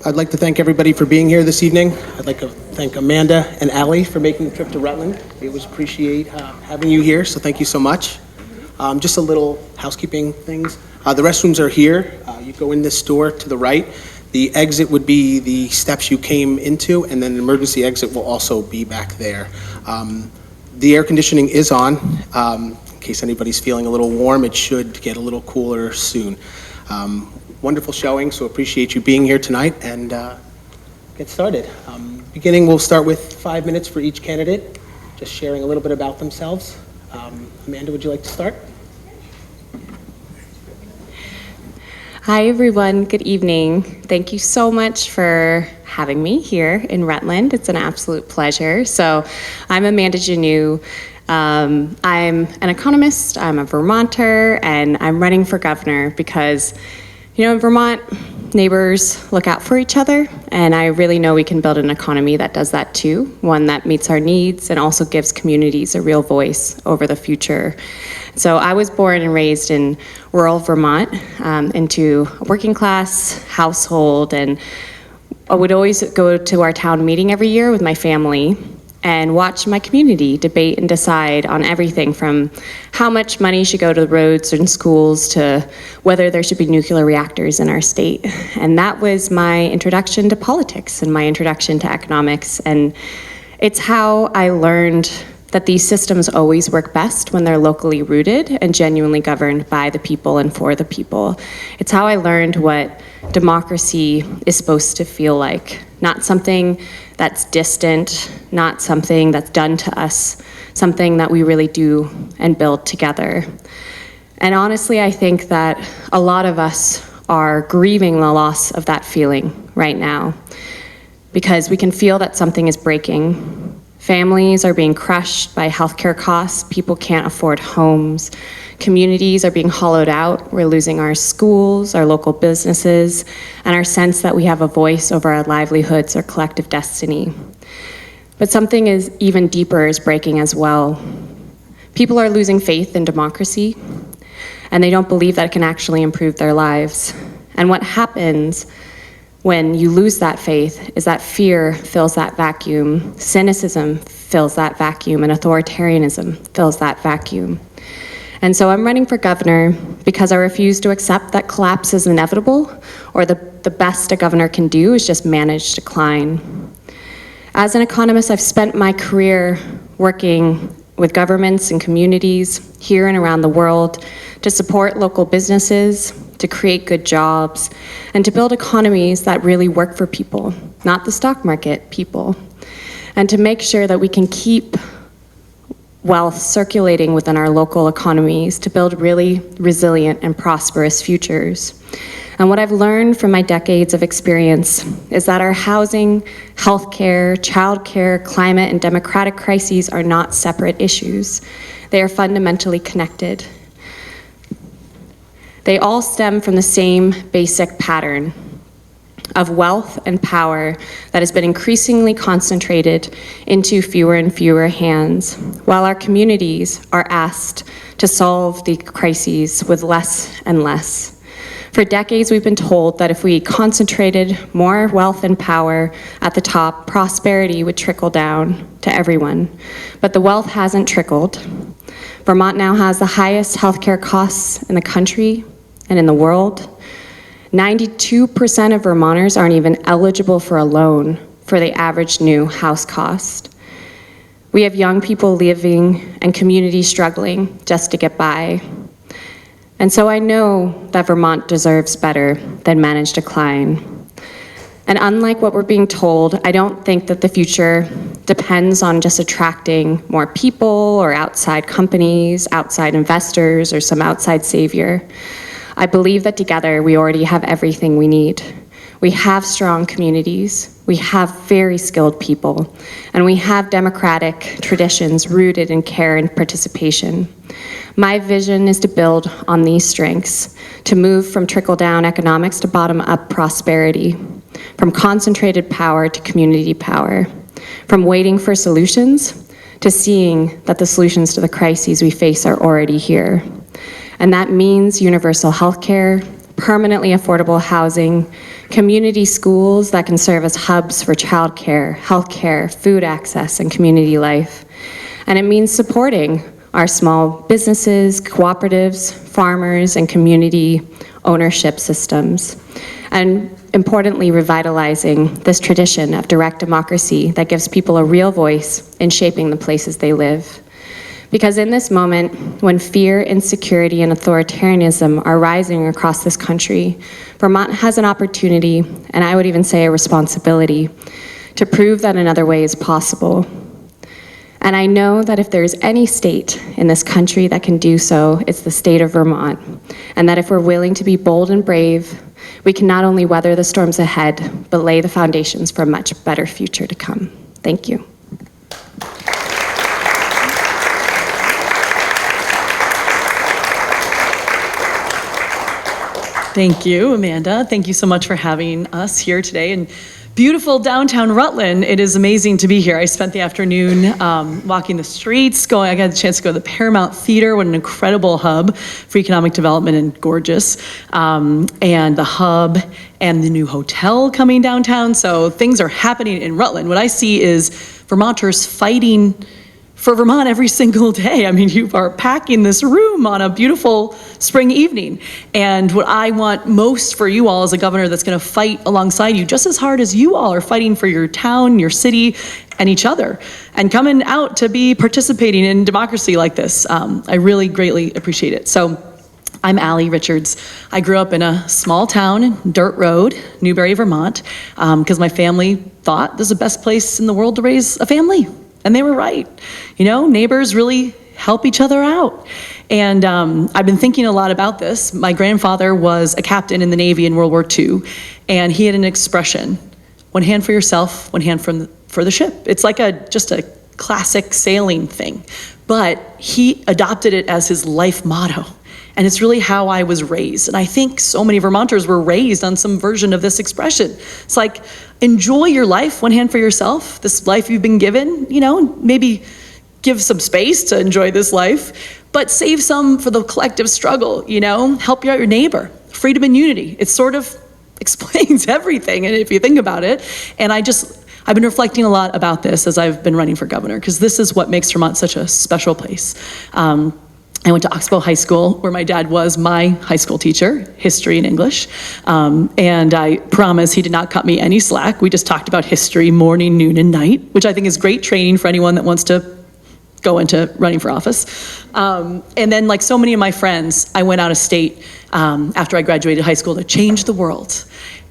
I'd like to thank everybody for being here this evening. I'd like to thank Amanda and Allie for making the trip to Rutland. We always appreciate having you here, so thank you so much. Just a little housekeeping things. The restrooms are here. You go in this door to the right. The exit would be the steps you came into, and then the emergency exit will also be back there. The air conditioning is on. In case anybody's feeling a little warm, it should get a little cooler soon. Wonderful showing, so appreciate you being here tonight, and get started. Beginning, we'll start with 5 minutes for each candidate, just sharing a little bit about themselves. Amanda, would you like to start? Hi everyone, good evening. Thank you so much for having me here in Rutland. It's an absolute pleasure. So I'm Amanda Janoo. I'm an economist, I'm a Vermonter, and I'm running for governor because, you know, in Vermont, neighbors look out for each other, and I really know we can build an economy that does that too, one that meets our needs and also gives communities a real voice over the future. So I was born and raised in rural Vermont, into a working class household, and I would always go to our town meeting every year with my family and watch my community debate and decide on everything from how much money should go to roads and schools to whether there should be nuclear reactors in our state. And that was my introduction to politics and my introduction to economics. And it's how I learned that these systems always work best when they're locally rooted and genuinely governed by the people and for the people. It's how I learned what democracy is supposed to feel like. Not something that's distant, not something that's done to us, something that we really do and build together. And honestly, I think that a lot of us are grieving the loss of that feeling right now because we can feel that something is breaking. Families are being crushed by healthcare costs. People can't afford homes. Communities are being hollowed out. We're losing our schools, our local businesses, and our sense that we have a voice over our livelihoods or collective destiny. But something is even deeper is breaking as well. People are losing faith in democracy, and they don't believe that it can actually improve their lives. And what happens when you lose that faith is that fear fills that vacuum, cynicism fills that vacuum, and authoritarianism fills that vacuum. And so I'm running for governor because I refuse to accept that collapse is inevitable or the best a governor can do is just manage decline. As an economist, I've spent my career working with governments and communities here and around the world to support local businesses, to create good jobs, and to build economies that really work for people, not the stock market, people, and to make sure that we can keep wealth circulating within our local economies to build really resilient and prosperous futures. And what I've learned from my decades of experience is that our housing, healthcare, childcare, climate, and democratic crises are not separate issues. They are fundamentally connected. They all stem from the same basic pattern of wealth and power that has been increasingly concentrated into fewer and fewer hands, while our communities are asked to solve the crises with less and less. For decades, we've been told that if we concentrated more wealth and power at the top, prosperity would trickle down to everyone. But the wealth hasn't trickled. Vermont now has the highest healthcare costs in the country and in the world. 92% of Vermonters aren't even eligible for a loan for the average new house cost. We have young people living and communities struggling just to get by. And so I know that Vermont deserves better than managed decline. And unlike what we're being told, I don't think that the future depends on just attracting more people or outside companies, outside investors, or some outside savior. I believe that together we already have everything we need. We have strong communities, we have very skilled people, and we have democratic traditions rooted in care and participation. My vision is to build on these strengths, to move from trickle-down economics to bottom-up prosperity, from concentrated power to community power, from waiting for solutions to seeing that the solutions to the crises we face are already here. And that means universal health care, permanently affordable housing, community schools that can serve as hubs for childcare, healthcare, food access, and community life. And it means supporting our small businesses, cooperatives, farmers, and community ownership systems. And importantly, revitalizing this tradition of direct democracy that gives people a real voice in shaping the places they live. Because in this moment, when fear, insecurity, and authoritarianism are rising across this country, Vermont has an opportunity, and I would even say a responsibility, to prove that another way is possible. And I know that if there's any state in this country that can do so, it's the state of Vermont. And that if we're willing to be bold and brave, we can not only weather the storms ahead, but lay the foundations for a much better future to come. Thank you. Thank you, Amanda. Thank you so much for having us here today in beautiful downtown Rutland. It is amazing to be here. I spent the afternoon walking the streets, I got a chance to go to the Paramount Theater. What an incredible hub for economic development and gorgeous. And the hub and the new hotel coming downtown. So things are happening in Rutland. What I see is Vermonters fighting for Vermont every single day. I mean, you are packing this room on a beautiful spring evening. And what I want most for you all is a governor that's going to fight alongside you just as hard as you all are fighting for your town, your city, and each other, and coming out to be participating in democracy like this. I really greatly appreciate it. So I'm Allie Richards. I grew up in a small town, Dirt Road, Newbury, Vermont, because my family thought this is the best place in the world to raise a family. And they were right. You know, neighbors really help each other out. And I've been thinking a lot about this. My grandfather was a captain in the Navy in World War II, and he had an expression, one hand for yourself, one hand for the ship. It's like just a classic sailing thing. But he adopted it as his life motto. And it's really how I was raised. And I think so many Vermonters were raised on some version of this expression. It's like, enjoy your life, one hand for yourself, this life you've been given, you know, maybe give some space to enjoy this life, but save some for the collective struggle, you know, help out your neighbor, freedom and unity. It sort of explains everything, and if you think about it. And I've been reflecting a lot about this as I've been running for governor, because this is what makes Vermont such a special place. I went to Oxbow High School, where my dad was my high school teacher, history and English. And I promise he did not cut me any slack. We just talked about history morning, noon, and night, which I think is great training for anyone that wants to go into running for office. And then, like so many of my friends, I went out of state after I graduated high school to change the world.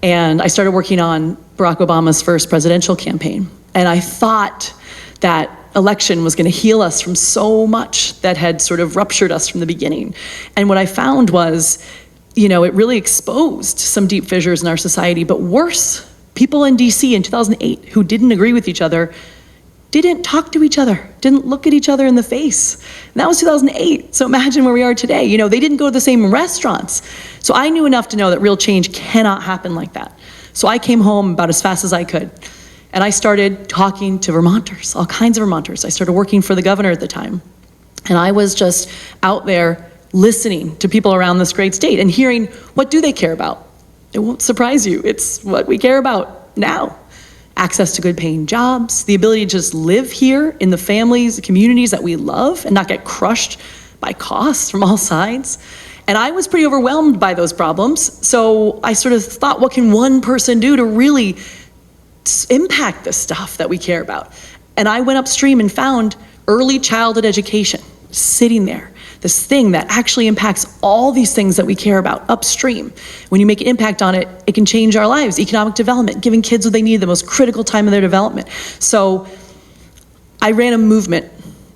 And I started working on Barack Obama's first presidential campaign. And I thought that election was going to heal us from so much that had sort of ruptured us from the beginning. And what I found was, you know, it really exposed some deep fissures in our society. But worse, people in DC in 2008 who didn't agree with each other didn't talk to each other, didn't look at each other in the face. And that was 2008. So imagine where we are today. You know, they didn't go to the same restaurants. So I knew enough to know that real change cannot happen like that. So I came home about as fast as I could. And I started talking to Vermonters, all kinds of Vermonters. I started working for the governor at the time. And I was just out there listening to people around this great state and hearing, what do they care about? It won't surprise you. It's what we care about now. Access to good paying jobs, the ability to just live here in the families, the communities that we love and not get crushed by costs from all sides. And I was pretty overwhelmed by those problems. So I sort of thought, what can one person do to really impact the stuff that we care about? And I went upstream and found early childhood education sitting there, this thing that actually impacts all these things that we care about upstream. When you make an impact on it, it can change our lives. Economic development, giving kids what they need at the most critical time of their development. So I ran a movement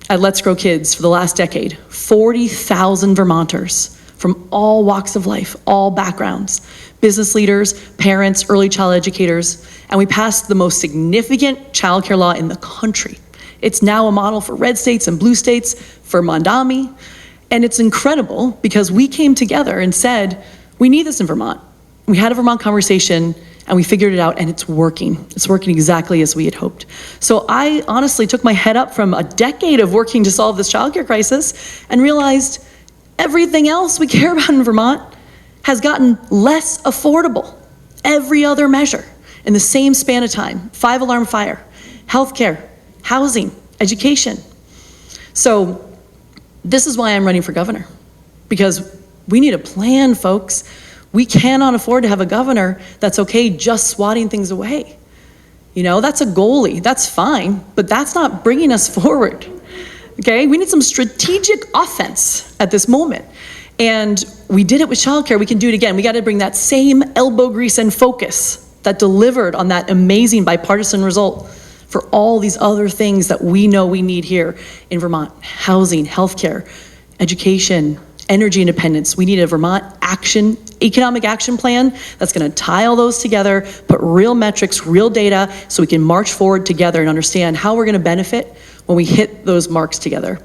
at Let's Grow Kids for the last decade. 40,000 Vermonters from all walks of life, all backgrounds, business leaders, parents, early child educators, and we passed the most significant childcare law in the country. It's now a model for red states and blue states, for Mondami, and it's incredible because we came together and said, we need this in Vermont. We had a Vermont conversation and we figured it out, and it's working. It's working exactly as we had hoped. So I honestly took my head up from a decade of working to solve this childcare crisis and realized everything else we care about in Vermont has gotten less affordable. Every other measure in the same span of time, 5-alarm fire, healthcare, housing, education. So this is why I'm running for governor, because we need a plan, folks. We cannot afford to have a governor that's okay just swatting things away. You know, that's a goalie, that's fine, but that's not bringing us forward, okay? We need some strategic offense at this moment. And we did it with childcare, we can do it again. We gotta bring that same elbow grease and focus that delivered on that amazing bipartisan result for all these other things that we know we need here in Vermont. Housing, healthcare, education, energy independence. We need a Vermont economic action plan that's gonna tie all those together, put real metrics, real data, so we can march forward together and understand how we're gonna benefit when we hit those marks together.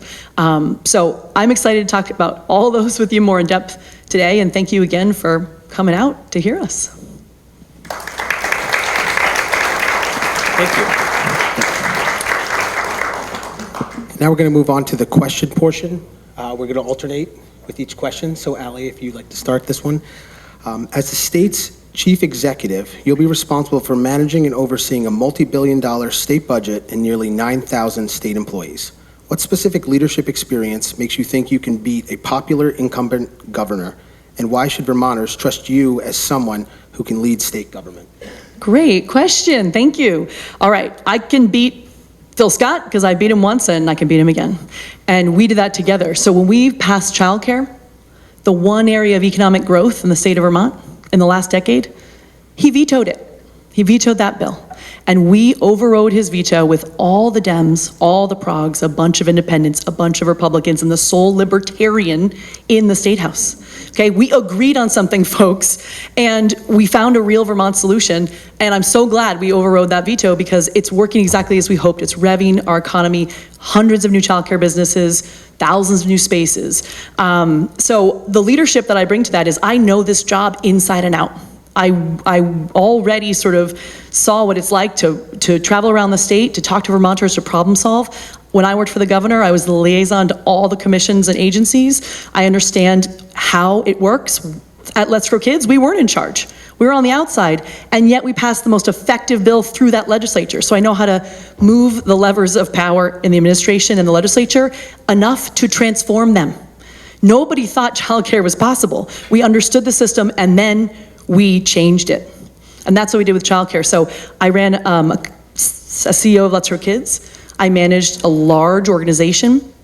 So I'm excited to talk about all those with you more in depth today, and thank you again for coming out to hear us. Thank you. Now we're going to move on to the question portion. We're going to alternate with each question. So Allie, if you'd like to start this one. As the state's chief executive, you'll be responsible for managing and overseeing a multi-billion-dollar state budget and nearly 9,000 state employees. What specific leadership experience makes you think you can beat a popular incumbent governor? And why should Vermonters trust you as someone who can lead state government? Great question, thank you. All right, I can beat Phil Scott because I beat him once and I can beat him again. And we did that together. So when we passed childcare, the one area of economic growth in the state of Vermont in the last decade, he vetoed it. He vetoed that bill. And we overrode his veto with all the Dems, all the progs, a bunch of independents, a bunch of Republicans, and the sole libertarian in the State House. Okay, we agreed on something, folks, and we found a real Vermont solution, and I'm so glad we overrode that veto because it's working exactly as we hoped. It's revving our economy, hundreds of new childcare businesses, thousands of new spaces. So the leadership that I bring to that is I know this job inside and out. I already sort of saw what it's like to travel around the state, to talk to Vermonters, to problem solve. When I worked for the governor, I was the liaison to all the commissions and agencies. I understand how it works. At Let's Grow Kids, we weren't in charge. We were on the outside, and yet we passed the most effective bill through that legislature. So I know how to move the levers of power in the administration and the legislature enough to transform them. Nobody thought childcare was possible. We understood the system, and then we changed it. And that's what we did with childcare. So I ran a CEO of Let's Grow Kids. I managed a large organization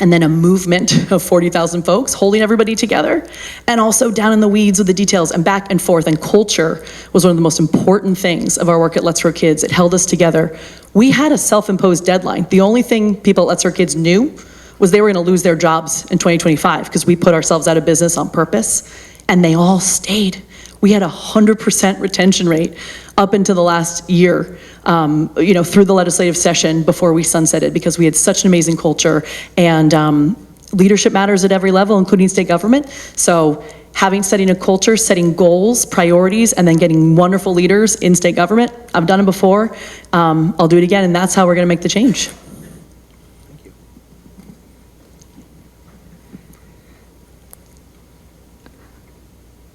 and then a movement of 40,000 folks holding everybody together, and also down in the weeds with the details and back and forth. And culture was one of the most important things of our work at Let's Grow Kids. It held us together. We had a self-imposed deadline. The only thing people at Let's Grow Kids knew was they were gonna lose their jobs in 2025 because we put ourselves out of business on purpose, and they all stayed. We had a 100% retention rate up into the last year, through the legislative session before we sunsetted, because we had such an amazing culture, and leadership matters at every level, including state government. So setting a culture, setting goals, priorities, and then getting wonderful leaders in state government. I've done it before. I'll do it again, and that's how we're gonna make the change.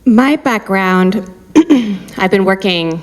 My background, I've been working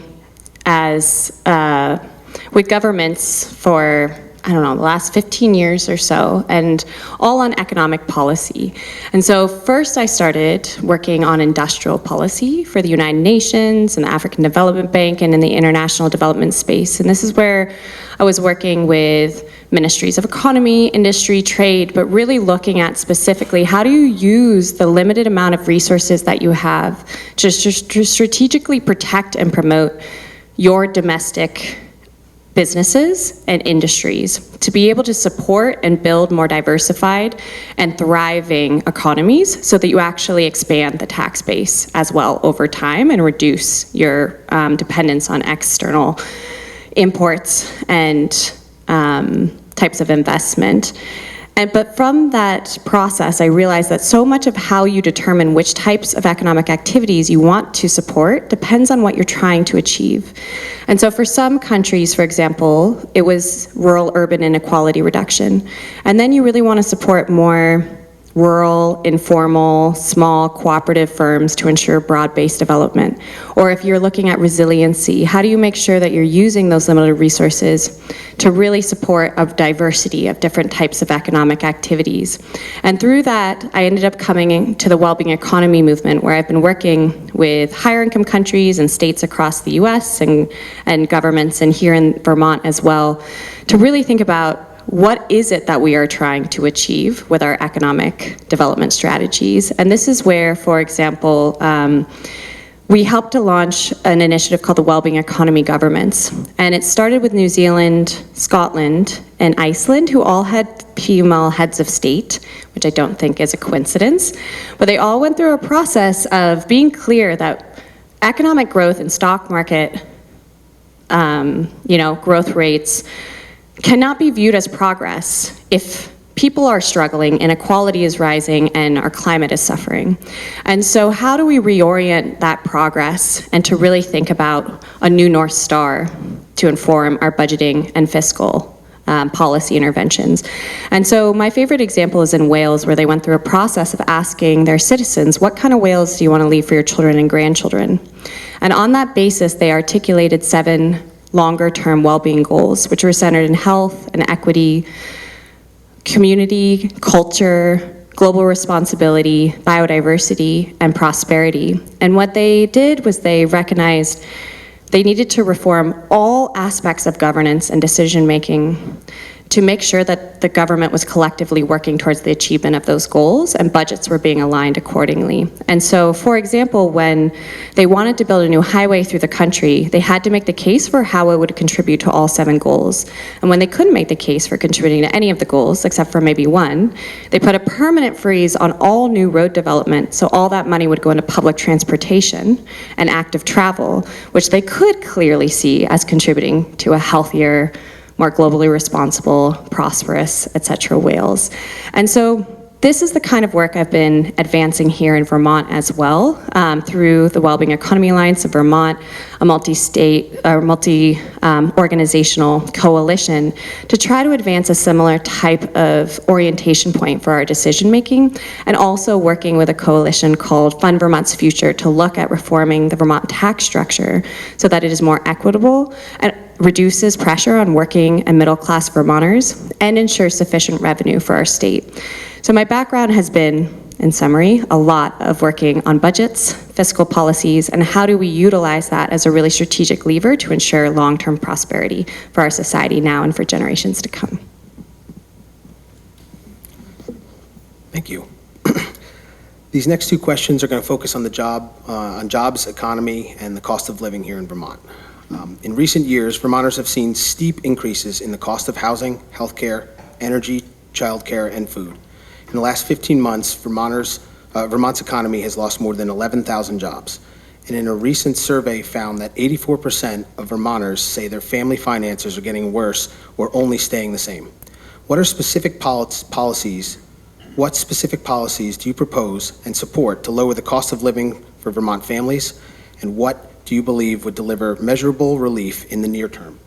with governments for, the last 15 years or so, and all on economic policy. And so first I started working on industrial policy for the United Nations and the African Development Bank and in the international development space. And this is where I was working with ministries of economy, industry, trade, but really looking at specifically how do you use the limited amount of resources that you have to strategically protect and promote your domestic businesses and industries to be able to support and build more diversified and thriving economies so that you actually expand the tax base as well over time and reduce your dependence on external imports and types of investment. But from that process, I realized that so much of how you determine which types of economic activities you want to support depends on what you're trying to achieve. And so for some countries, for example, it was rural-urban inequality reduction. And then you really want to support more rural, informal, small, cooperative firms to ensure broad-based development? Or if you're looking at resiliency, how do you make sure that you're using those limited resources to really support a diversity of different types of economic activities? And through that, I ended up coming to the well-being economy movement, where I've been working with higher income countries and states across the US and governments, and here in Vermont as well, to really think about what is it that we are trying to achieve with our economic development strategies. And this is where, for example, we helped to launch an initiative called the Wellbeing Economy Governments. And it started with New Zealand, Scotland, and Iceland, who all had female heads of state, which I don't think is a coincidence. But they all went through a process of being clear that economic growth and stock market growth rates cannot be viewed as progress if people are struggling, inequality is rising, and our climate is suffering. And so how do we reorient that progress and to really think about a new North Star to inform our budgeting and fiscal policy interventions? And so my favorite example is in Wales, where they went through a process of asking their citizens, what kind of Wales do you want to leave for your children and grandchildren? And on that basis, they articulated 7 longer-term well-being goals, which were centered in health and equity, community, culture, global responsibility, biodiversity, and prosperity. And what they did was they recognized they needed to reform all aspects of governance and decision-making to make sure that the government was collectively working towards the achievement of those goals, and budgets were being aligned accordingly. And so, for example, when they wanted to build a new highway through the country, they had to make the case for how it would contribute to all 7 goals. And when they couldn't make the case for contributing to any of the goals, except for maybe one, they put a permanent freeze on all new road development, so all that money would go into public transportation and active travel, which they could clearly see as contributing to a healthier, more globally responsible, prosperous, et cetera, Wales. And so this is the kind of work I've been advancing here in Vermont as well, through the Wellbeing Economy Alliance of Vermont, a multi-state or multi-organizational coalition to try to advance a similar type of orientation point for our decision making, and also working with a coalition called Fund Vermont's Future to look at reforming the Vermont tax structure so that it is more equitable and reduces pressure on working and middle-class Vermonters and ensures sufficient revenue for our state. So my background has been, in summary, a lot of working on budgets, fiscal policies, and how do we utilize that as a really strategic lever to ensure long-term prosperity for our society now and for generations to come. Thank you. These next 2 questions are going to focus on the jobs, economy, and the cost of living here in Vermont. In recent years, Vermonters have seen steep increases in the cost of housing, healthcare, energy, childcare, and food. In the last 15 months, Vermont's economy has lost more than 11,000 jobs. And in a recent survey found that 84% of Vermonters say their family finances are getting worse or only staying the same. What specific policies do you propose and support to lower the cost of living for Vermont families? And what do you believe would deliver measurable relief in the near term?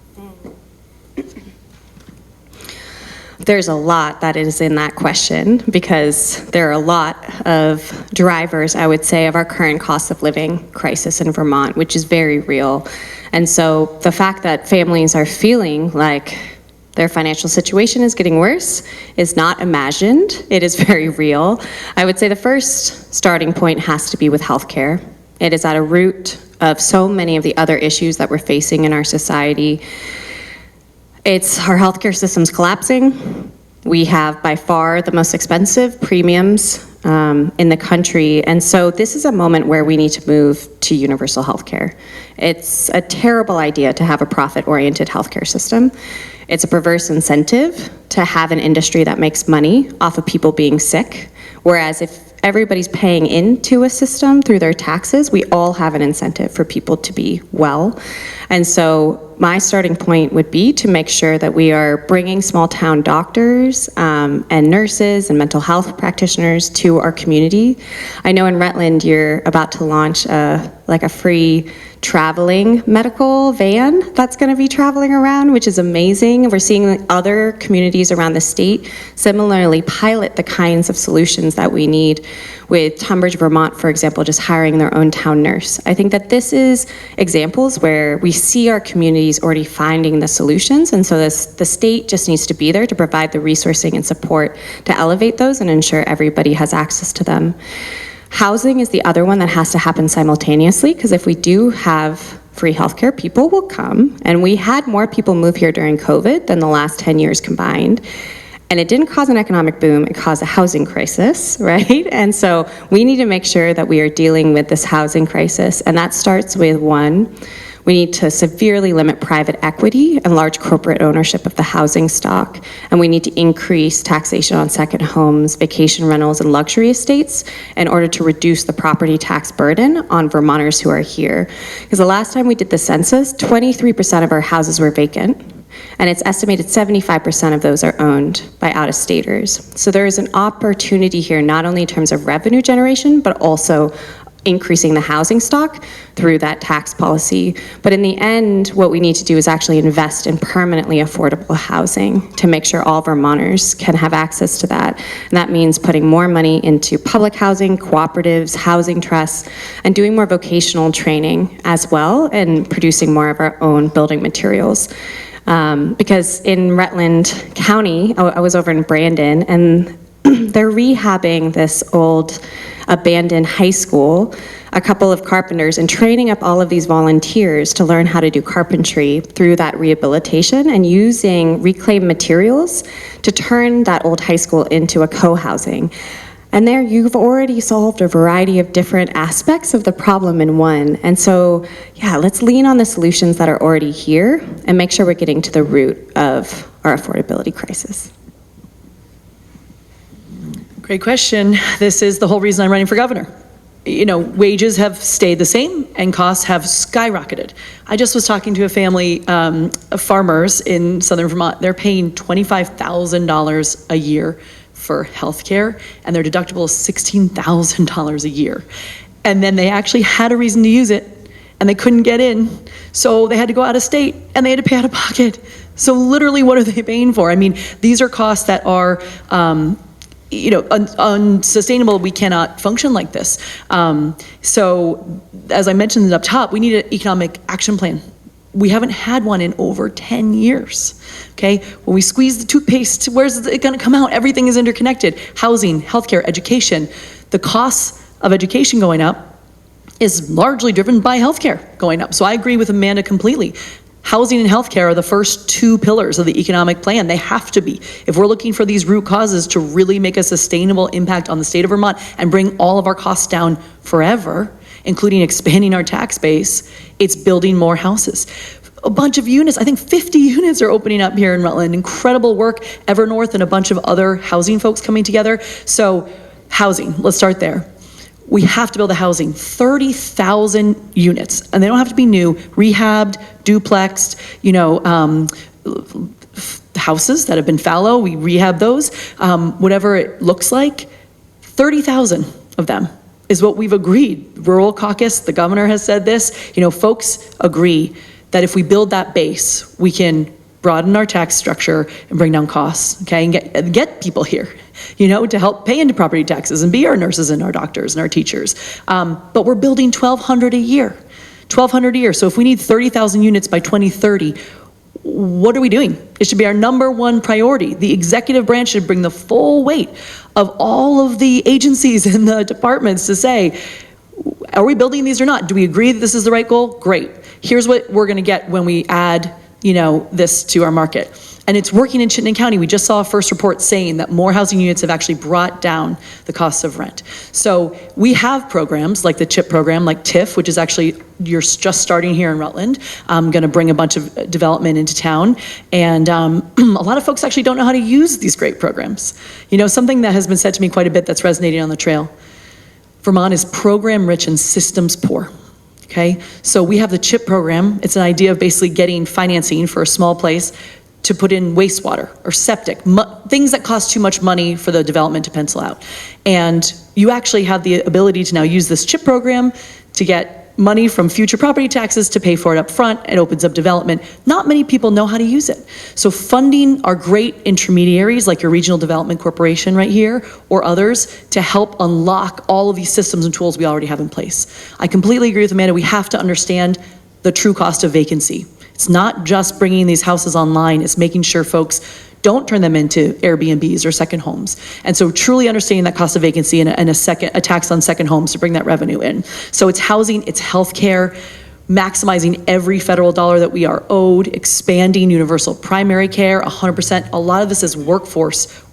There's a lot that is in that question, because there are a lot of drivers, I would say, of our current cost of living crisis in Vermont, which is very real. And so the fact that families are feeling like their financial situation is getting worse is not imagined. It is very real. I would say the first starting point has to be with healthcare. It is at a root of so many of the other issues that we're facing in our society. It's our healthcare system's collapsing. We have by far the most expensive premiums in the country. And so this is a moment where we need to move to universal healthcare. It's a terrible idea to have a profit-oriented healthcare system. It's a perverse incentive to have an industry that makes money off of people being sick, whereas if everybody's paying into a system through their taxes, we all have an incentive for people to be well. And so my starting point would be to make sure that we are bringing small town doctors and nurses and mental health practitioners to our community. I know in Rutland you're about to launch a like a free traveling medical van that's going to be traveling around, which is amazing. We're seeing other communities around the state similarly pilot the kinds of solutions that we need, with Tunbridge, Vermont, for example, just hiring their own town nurse. I think that this is examples where we see our communities already finding the solutions, and so the state just needs to be there to provide the resourcing and support to elevate those and ensure everybody has access to them. Housing is the other one that has to happen simultaneously, because if we do have free healthcare, people will come. And we had more people move here during COVID than the last 10 years combined. And it didn't cause an economic boom, it caused a housing crisis, right? And so we need to make sure that we are dealing with this housing crisis. And that starts with, one, we need to severely limit private equity and large corporate ownership of the housing stock. And we need to increase taxation on second homes, vacation rentals, and luxury estates in order to reduce the property tax burden on Vermonters who are here. Because the last time we did the census, 23% of our houses were vacant. And it's estimated 75% of those are owned by out-of-staters. So there is an opportunity here, not only in terms of revenue generation, but also increasing the housing stock through that tax policy. But in the end, what we need to do is actually invest in permanently affordable housing to make sure all Vermonters can have access to that. And that means putting more money into public housing, cooperatives, housing trusts, and doing more vocational training as well, and producing more of our own building materials. Because in Rutland County, I was over in Brandon, and they're rehabbing this old abandoned high school, a couple of carpenters, and training up all of these volunteers to learn how to do carpentry through that rehabilitation, and using reclaimed materials to turn that old high school into a co-housing. And there you've already solved a variety of different aspects of the problem in one. And so, yeah, let's lean on the solutions that are already here and make sure we're getting to the root of our affordability crisis. Great question. This is the whole reason I'm running for governor. You know, wages have stayed the same and costs have skyrocketed. I just was talking to a family of farmers in southern Vermont. They're paying $25,000 a year for healthcare, and their deductible is $16,000 a year. And then they actually had a reason to use it, and they couldn't get in, so they had to go out of state, and they had to pay out of pocket. So literally, what are they paying for? I mean, these are costs that are unsustainable. We cannot function like this. So as I mentioned up top, we need an economic action plan. We haven't had one in over 10 years, okay? When we squeeze the toothpaste, where's it gonna come out? Everything is interconnected. Housing, healthcare, education. The costs of education going up is largely driven by healthcare going up. So I agree with Amanda completely. Housing and healthcare are the first two pillars of the economic plan. They have to be. If we're looking for these root causes to really make a sustainable impact on the state of Vermont and bring all of our costs down forever, including expanding our tax base, it's building more houses. A bunch of units, I think 50 units are opening up here in Rutland. Incredible work, Evernorth and a bunch of other housing folks coming together. So housing, let's start there. We have to build the housing, 30,000 units, and they don't have to be new, rehabbed, duplexed, houses that have been fallow, we rehab those, whatever it looks like. 30,000 of them is what we've agreed. Rural Caucus, the governor has said this, folks agree that if we build that base, we can broaden our tax structure and bring down costs, okay, and get people here, to help pay into property taxes and be our nurses and our doctors and our teachers. But we're building 1,200 a year, 1,200 a year. So if we need 30,000 units by 2030, what are we doing? It should be our number one priority. The executive branch should bring the full weight of all of the agencies and the departments to say, are we building these or not? Do we agree that this is the right goal? Great. Here's what we're gonna get when we add this to our market. And it's working in Chittenden County. We just saw a first report saying that more housing units have actually brought down the cost of rent. So we have programs like the CHIP program, like TIF, which is actually, you're just starting here in Rutland. I'm gonna bring a bunch of development into town. And a lot of folks actually don't know how to use these great programs. Something that has been said to me quite a bit that's resonating on the trail. Vermont is program rich and systems poor. Okay, so we have the CHIP program. It's an idea of basically getting financing for a small place to put in wastewater or septic, things that cost too much money for the development to pencil out. And you actually have the ability to now use this CHIP program to get money from future property taxes to pay for it up front. It opens up development. Not many people know how to use it. So funding our great intermediaries like your Regional Development Corporation right here or others to help unlock all of these systems and tools we already have in place. I completely agree with Amanda. We have to understand the true cost of vacancy. It's not just bringing these houses online, it's making sure folks don't turn them into Airbnbs or second homes. And so truly understanding that cost of vacancy and a tax on second homes to bring that revenue in. So it's housing, it's healthcare, maximizing every federal dollar that we are owed, expanding universal primary care, 100%. A lot of this is workforce.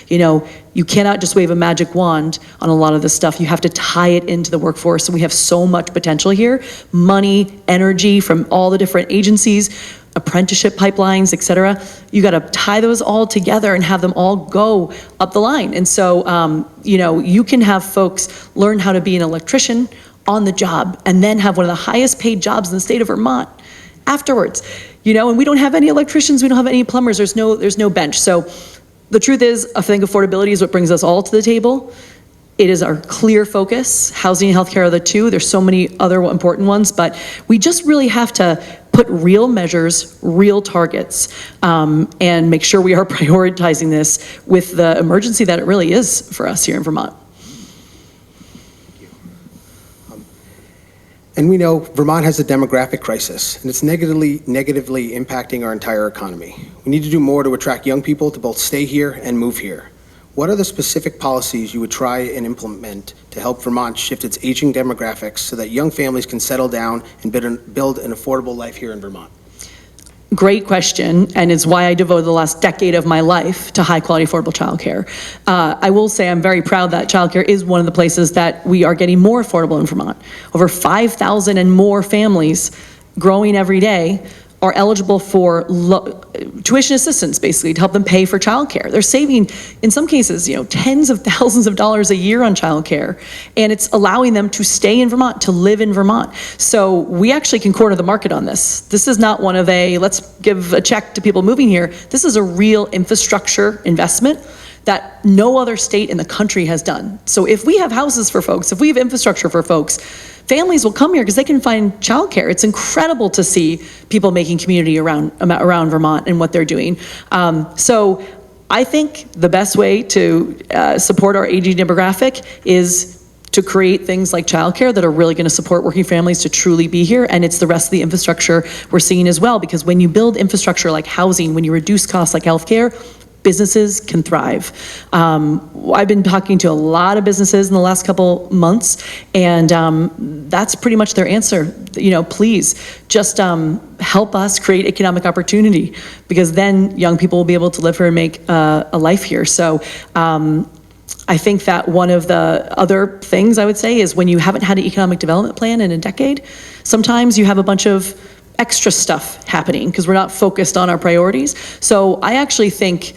You know, you cannot just wave a magic wand on a lot of this stuff. You have to tie it into the workforce. And we have so much potential here. Money, energy from all the different agencies, apprenticeship pipelines, et cetera. You got to tie those all together and have them all go up the line. And so, you know, you can have folks learn how to be an electrician on the job and then have one of the highest paid jobs in the state of Vermont afterwards. You know, and we don't have any electricians, we don't have any plumbers, there's no bench. So the truth is, I think affordability is what brings us all to the table. It is our clear focus. Housing and healthcare are the two. There's so many other important ones, but we just really have to put real measures, real targets, and make sure we are prioritizing this with the emergency that it really is for us here in Vermont. And we know Vermont has a demographic crisis, and it's negatively impacting our entire economy. We need to do more to attract young people to both stay here and move here. What are the specific policies you would try and implement to help Vermont shift its aging demographics so that young families can settle down and build an affordable life here in Vermont? Great question, and it's why I devoted the last decade of my life to high-quality, affordable childcare. I will say I'm very proud that childcare is one of the places that we are getting more affordable in Vermont. Over 5,000 and more families growing every day are eligible for tuition assistance, basically, to help them pay for childcare. They're saving, in some cases, you know, tens of thousands of dollars a year on childcare, and it's allowing them to stay in Vermont, to live in Vermont. So we actually can corner the market on this. This is not one of let's give a check to people moving here. This is a real infrastructure investment that no other state in the country has done. So if we have houses for folks, if we have infrastructure for folks, families will come here because they can find childcare. It's incredible to see people making community around Vermont and what they're doing. So I think the best way to support our aging demographic is to create things like childcare that are really going to support working families to truly be here, and it's the rest of the infrastructure we're seeing as well, because when you build infrastructure like housing, when you reduce costs like healthcare, businesses can thrive. I've been talking to a lot of businesses in the last couple months, and that's pretty much their answer. You know, please just help us create economic opportunity, because then young people will be able to live here and make a life here. So I think that one of the other things I would say is when you haven't had an economic development plan in a decade, sometimes you have a bunch of extra stuff happening because we're not focused on our priorities. So I actually think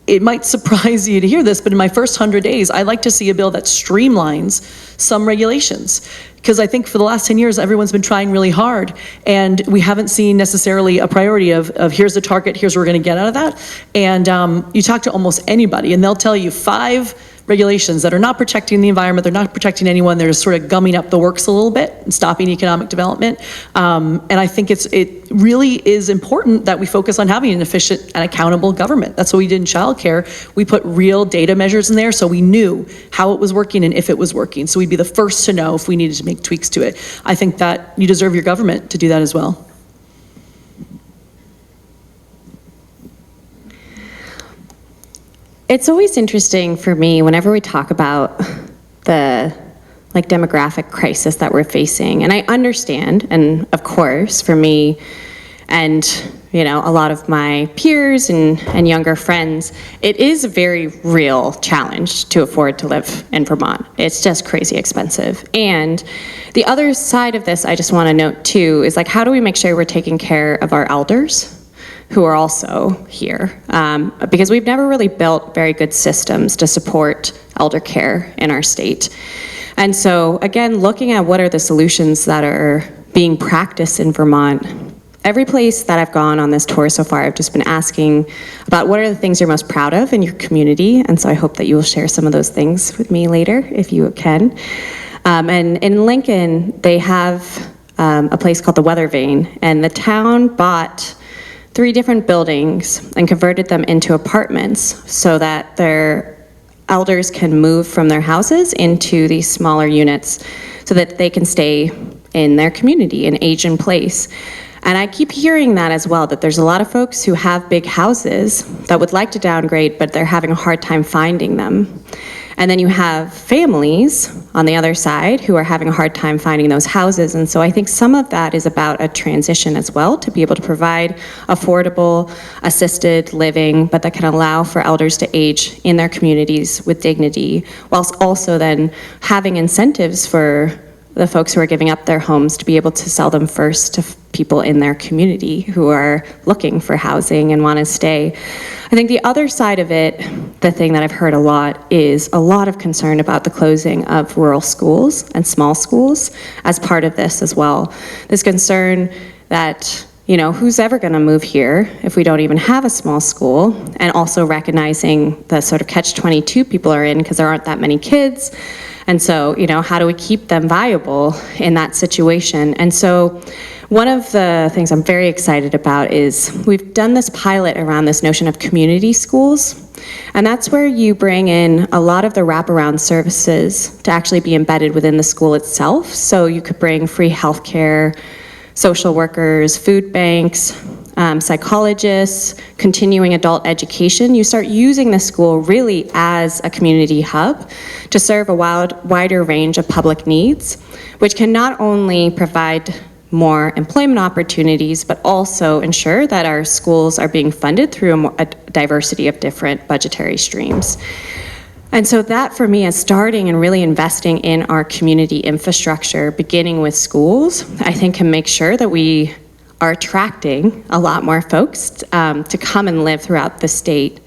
it might surprise you to hear this, but in my first 100 days, I'd like to see a bill that streamlines some regulations. Because I think for the last 10 years, everyone's been trying really hard, and we haven't seen necessarily a priority of here's the target, here's what we're gonna get out of that. And you talk to almost anybody, and they'll tell you 5 regulations that are not protecting the environment, they're not protecting anyone, they're just sort of gumming up the works a little bit and stopping economic development. And I think it really is important that we focus on having an efficient and accountable government. That's what we did in childcare. We put real data measures in there so we knew how it was working and if it was working. So we'd be the first to know if we needed to make tweaks to it. I think that you deserve your government to do that as well. It's always interesting for me whenever we talk about the demographic crisis that we're facing, and I understand, and of course for me and a lot of my peers and younger friends, it is a very real challenge to afford to live in Vermont. It's just crazy expensive. And the other side of this I just want to note too is how do we make sure we're taking care of our elders who are also here, because we've never really built very good systems to support elder care in our state. And so again, looking at what are the solutions that are being practiced in Vermont, every place that I've gone on this tour so far, I've just been asking about what are the things you're most proud of in your community, and so I hope that you will share some of those things with me later if you can. And in Lincoln, they have a place called the Weather Vane, and the town bought 3 different buildings and converted them into apartments so that their elders can move from their houses into these smaller units so that they can stay in their community and age in place. And I keep hearing that as well, that there's a lot of folks who have big houses that would like to downgrade, but they're having a hard time finding them. And then you have families on the other side who are having a hard time finding those houses. And so I think some of that is about a transition as well, to be able to provide affordable, assisted living, but that can allow for elders to age in their communities with dignity, whilst also then having incentives for the folks who are giving up their homes to be able to sell them first to people in their community who are looking for housing and want to stay. I think the other side of it, the thing that I've heard a lot, is a lot of concern about the closing of rural schools and small schools as part of this as well. This concern that, you know, who's ever going to move here if we don't even have a small school, and also recognizing the sort of catch-22 people are in because there aren't that many kids. And so, you know, how do we keep them viable in that situation? And so one of the things I'm very excited about is we've done this pilot around this notion of community schools. And that's where you bring in a lot of the wraparound services to actually be embedded within the school itself. So you could bring free healthcare, social workers, food banks, psychologists, continuing adult education. You start using the school really as a community hub to serve a wider range of public needs, which can not only provide more employment opportunities, but also ensure that our schools are being funded through a diversity of different budgetary streams. And so that, for me, is starting and really investing in our community infrastructure, beginning with schools, I think can make sure that we are attracting a lot more folks to come and live throughout the state.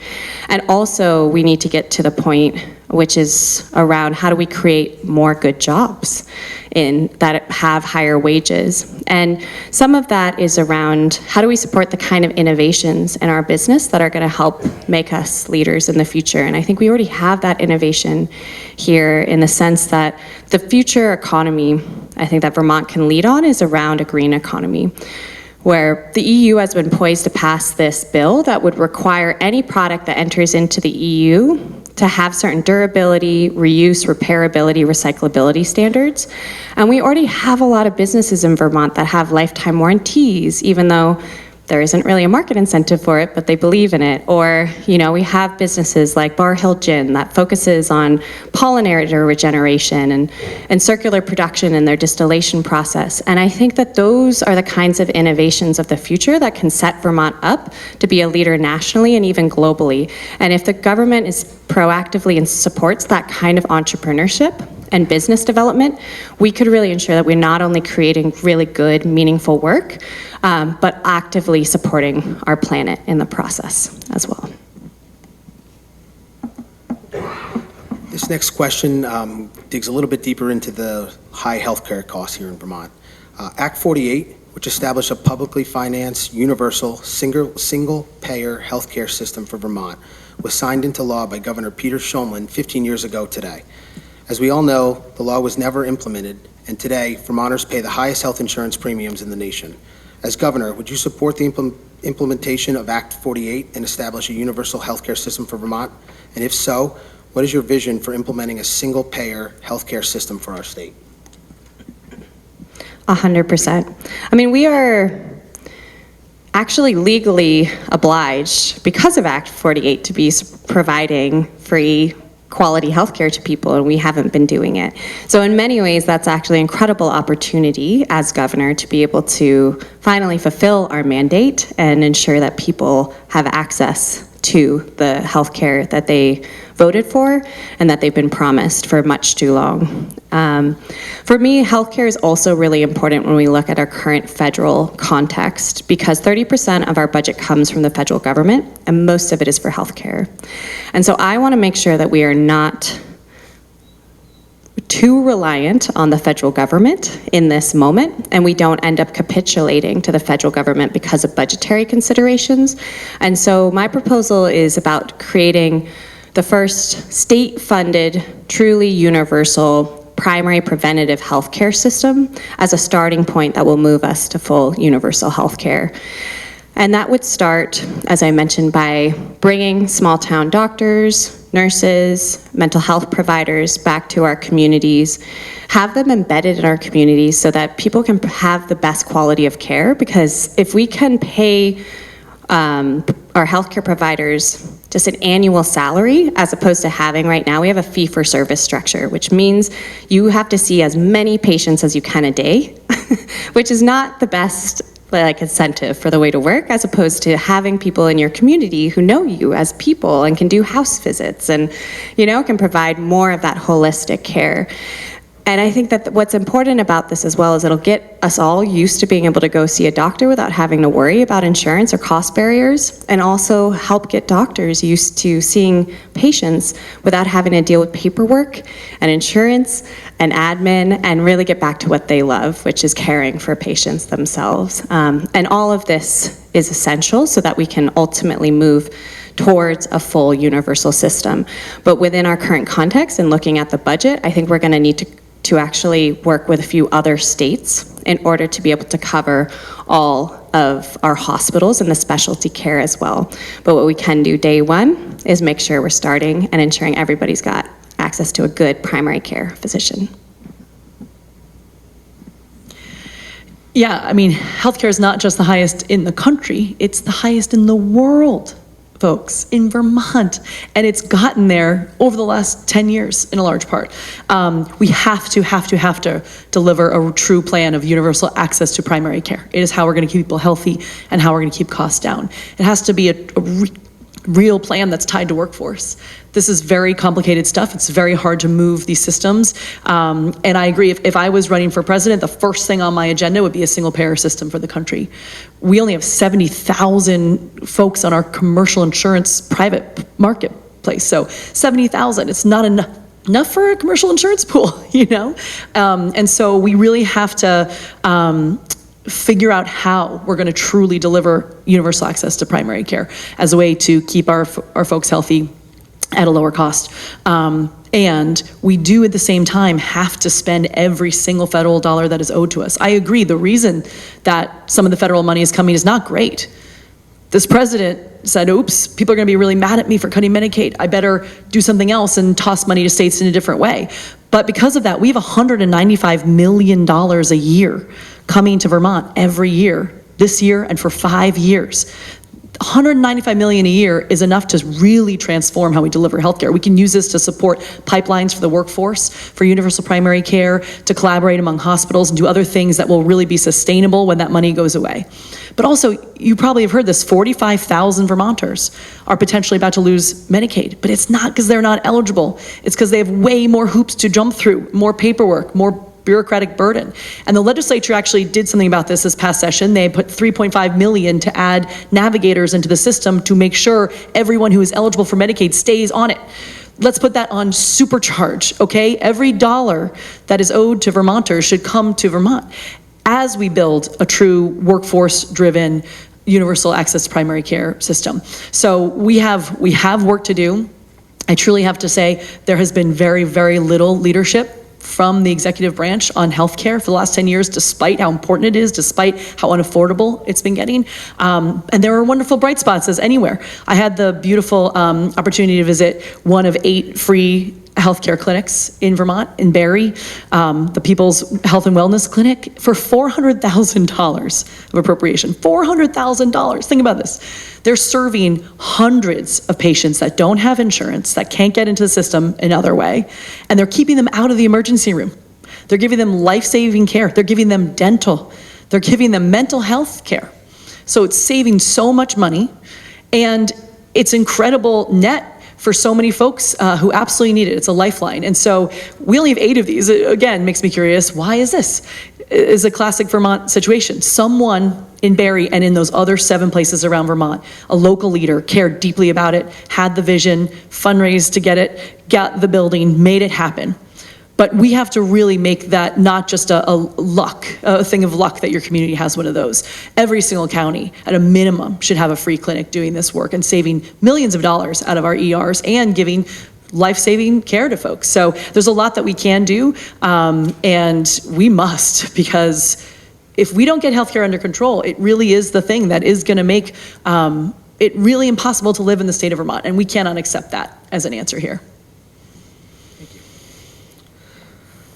And also, we need to get to the point which is around how do we create more good jobs that have higher wages. And some of that is around how do we support the kind of innovations in our business that are going to help make us leaders in the future. And I think we already have that innovation here in the sense that the future economy, I think that Vermont can lead on, is around a green economy, where the EU has been poised to pass this bill that would require any product that enters into the EU to have certain durability, reuse, repairability, recyclability standards. And we already have a lot of businesses in Vermont that have lifetime warranties, even though there isn't really a market incentive for it, but they believe in it. Or, you know, we have businesses like Bar Hill Gin that focuses on pollinator regeneration and circular production in their distillation process. And I think that those are the kinds of innovations of the future that can set Vermont up to be a leader nationally and even globally. And if the government is proactively and supports that kind of entrepreneurship and business development, we could really ensure that we're not only creating really good, meaningful work, but actively supporting our planet in the process as well. This next question digs a little bit deeper into the high healthcare costs here in Vermont. Act 48, which established a publicly financed, universal, single-payer healthcare system for Vermont, was signed into law by Governor Peter Shumlin 15 years ago today. As we all know, the law was never implemented, and today, Vermonters pay the highest health insurance premiums in the nation. As governor, would you support the implementation of Act 48 and establish a universal healthcare system for Vermont? And if so, what is your vision for implementing a single-payer healthcare system for our state? 100%. I mean, we are actually legally obliged, because of Act 48, to be providing free quality healthcare to people, and we haven't been doing it. So in many ways, that's actually an incredible opportunity as governor to be able to finally fulfill our mandate and ensure that people have access to the healthcare that they voted for and that they've been promised for much too long. For me, healthcare is also really important when we look at our current federal context, because 30% of our budget comes from the federal government, and most of it is for healthcare. And so I want to make sure that we are not too reliant on the federal government in this moment, and we don't end up capitulating to the federal government because of budgetary considerations. And so my proposal is about creating the first state-funded, truly universal primary preventative healthcare system as a starting point that will move us to full universal healthcare. And that would start, as I mentioned, by bringing small town doctors, nurses, mental health providers back to our communities, have them embedded in our communities so that people can have the best quality of care. Because if we can pay our healthcare providers just an annual salary, as opposed to having right now, we have a fee-for-service structure, which means you have to see as many patients as you can a day, which is not the best incentive for the way to work, as opposed to having people in your community who know you as people and can do house visits and, can provide more of that holistic care. And I think that what's important about this as well is it'll get us all used to being able to go see a doctor without having to worry about insurance or cost barriers, and also help get doctors used to seeing patients without having to deal with paperwork and insurance and admin, and really get back to what they love, which is caring for patients themselves. And all of this is essential so that we can ultimately move towards a full universal system. But within our current context and looking at the budget, I think we're going to need to actually work with a few other states in order to be able to cover all of our hospitals and the specialty care as well. But what we can do day one is make sure we're starting and ensuring everybody's got access to a good primary care physician. Yeah, I mean, healthcare is not just the highest in the country, it's the highest in the world, folks, in Vermont. And it's gotten there over the last 10 years in a large part. We have to deliver a true plan of universal access to primary care. It is how we're going to keep people healthy and how we're going to keep costs down. It has to be a real plan that's tied to workforce. This is very complicated stuff. It's very hard to move these systems. And I agree, if I was running for president, the first thing on my agenda would be a single payer system for the country. We only have 70,000 folks on our commercial insurance private marketplace. So 70,000, it's not enough for a commercial insurance pool, And so we really have to figure out how we're going to truly deliver universal access to primary care as a way to keep our folks healthy at a lower cost. And we do at the same time have to spend every single federal dollar that is owed to us. I agree, the reason that some of the federal money is coming is not great. This president said, oops, people are going to be really mad at me for cutting Medicaid. I better do something else and toss money to states in a different way. But because of that, we have $195 million a year coming to Vermont every year, this year and for 5 years. $195 million a year is enough to really transform how we deliver healthcare. We can use this to support pipelines for the workforce, for universal primary care, to collaborate among hospitals and do other things that will really be sustainable when that money goes away. But also, you probably have heard this, 45,000 Vermonters are potentially about to lose Medicaid, but it's not because they're not eligible. It's because they have way more hoops to jump through, more paperwork, more bureaucratic burden. And the legislature actually did something about this past session. They put $3.5 million to add navigators into the system to make sure everyone who is eligible for Medicaid stays on it. Let's put that on supercharge, okay? Every dollar that is owed to Vermonters should come to Vermont as we build a true workforce-driven universal access to primary care system. So we have work to do. I truly have to say there has been very, very little leadership from the executive branch on healthcare for the last 10 years, despite how important it is, despite how unaffordable it's been getting. And there are wonderful bright spots as anywhere. I had the beautiful opportunity to visit one of 8 free healthcare clinics in Vermont, in Barrie, the People's Health and Wellness Clinic, for $400,000 of appropriation. $400,000. Think about this. They're serving hundreds of patients that don't have insurance, that can't get into the system another way, and they're keeping them out of the emergency room. They're giving them life-saving care. They're giving them dental. They're giving them mental health care. So it's saving so much money, and it's incredible net for so many folks who absolutely need it. It's a lifeline. And so we only have 8 of these. It, again, makes me curious, why is this? It's a classic Vermont situation. Someone in Barrie and in those other 7 places around Vermont, a local leader cared deeply about it, had the vision, fundraised to get it, got the building, made it happen. But we have to really make that not just a thing of luck that your community has one of those. Every single county, at a minimum, should have a free clinic doing this work and saving millions of dollars out of our ERs and giving life-saving care to folks. So there's a lot that we can do, and we must, because if we don't get healthcare under control, it really is the thing that is going to make it really impossible to live in the state of Vermont, and we cannot accept that as an answer here.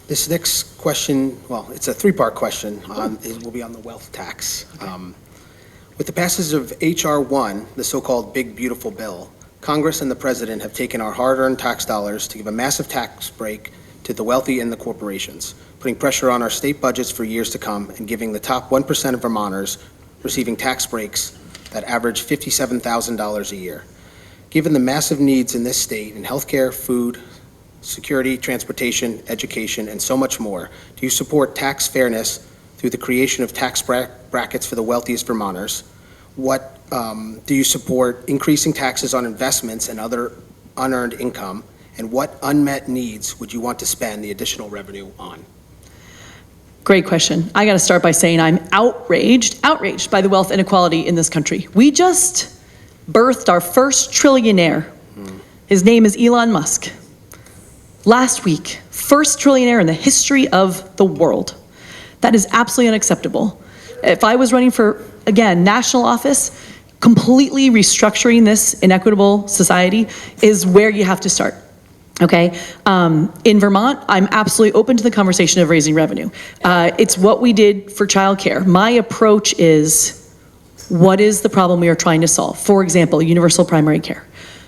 This next question, well, it's a three-part question. It will be on the wealth tax. Okay. With the passage of H.R. 1, the so-called Big Beautiful Bill, Congress and the President have taken our hard-earned tax dollars to give a massive tax break to the wealthy and the corporations, putting pressure on our state budgets for years to come and giving the top 1% of Vermonters receiving tax breaks that average $57,000 a year. Given the massive needs in this state in healthcare, food, security, transportation, education, and so much more, do you support tax fairness through the creation of tax brackets for the wealthiest Vermonters? What do you support increasing taxes on investments and other unearned income? And what unmet needs would you want to spend the additional revenue on? Great question. I got to start by saying I'm outraged by the wealth inequality in this country. We just birthed our first trillionaire. His name is Elon Musk. Last week, first trillionaire in the history of the world. That is absolutely unacceptable. If I was running for, again, national office, completely restructuring this inequitable society is where you have to start. Okay, in Vermont, I'm absolutely open to the conversation of raising revenue. It's what we did for childcare. My approach is, what is the problem we are trying to solve? For example, universal primary care.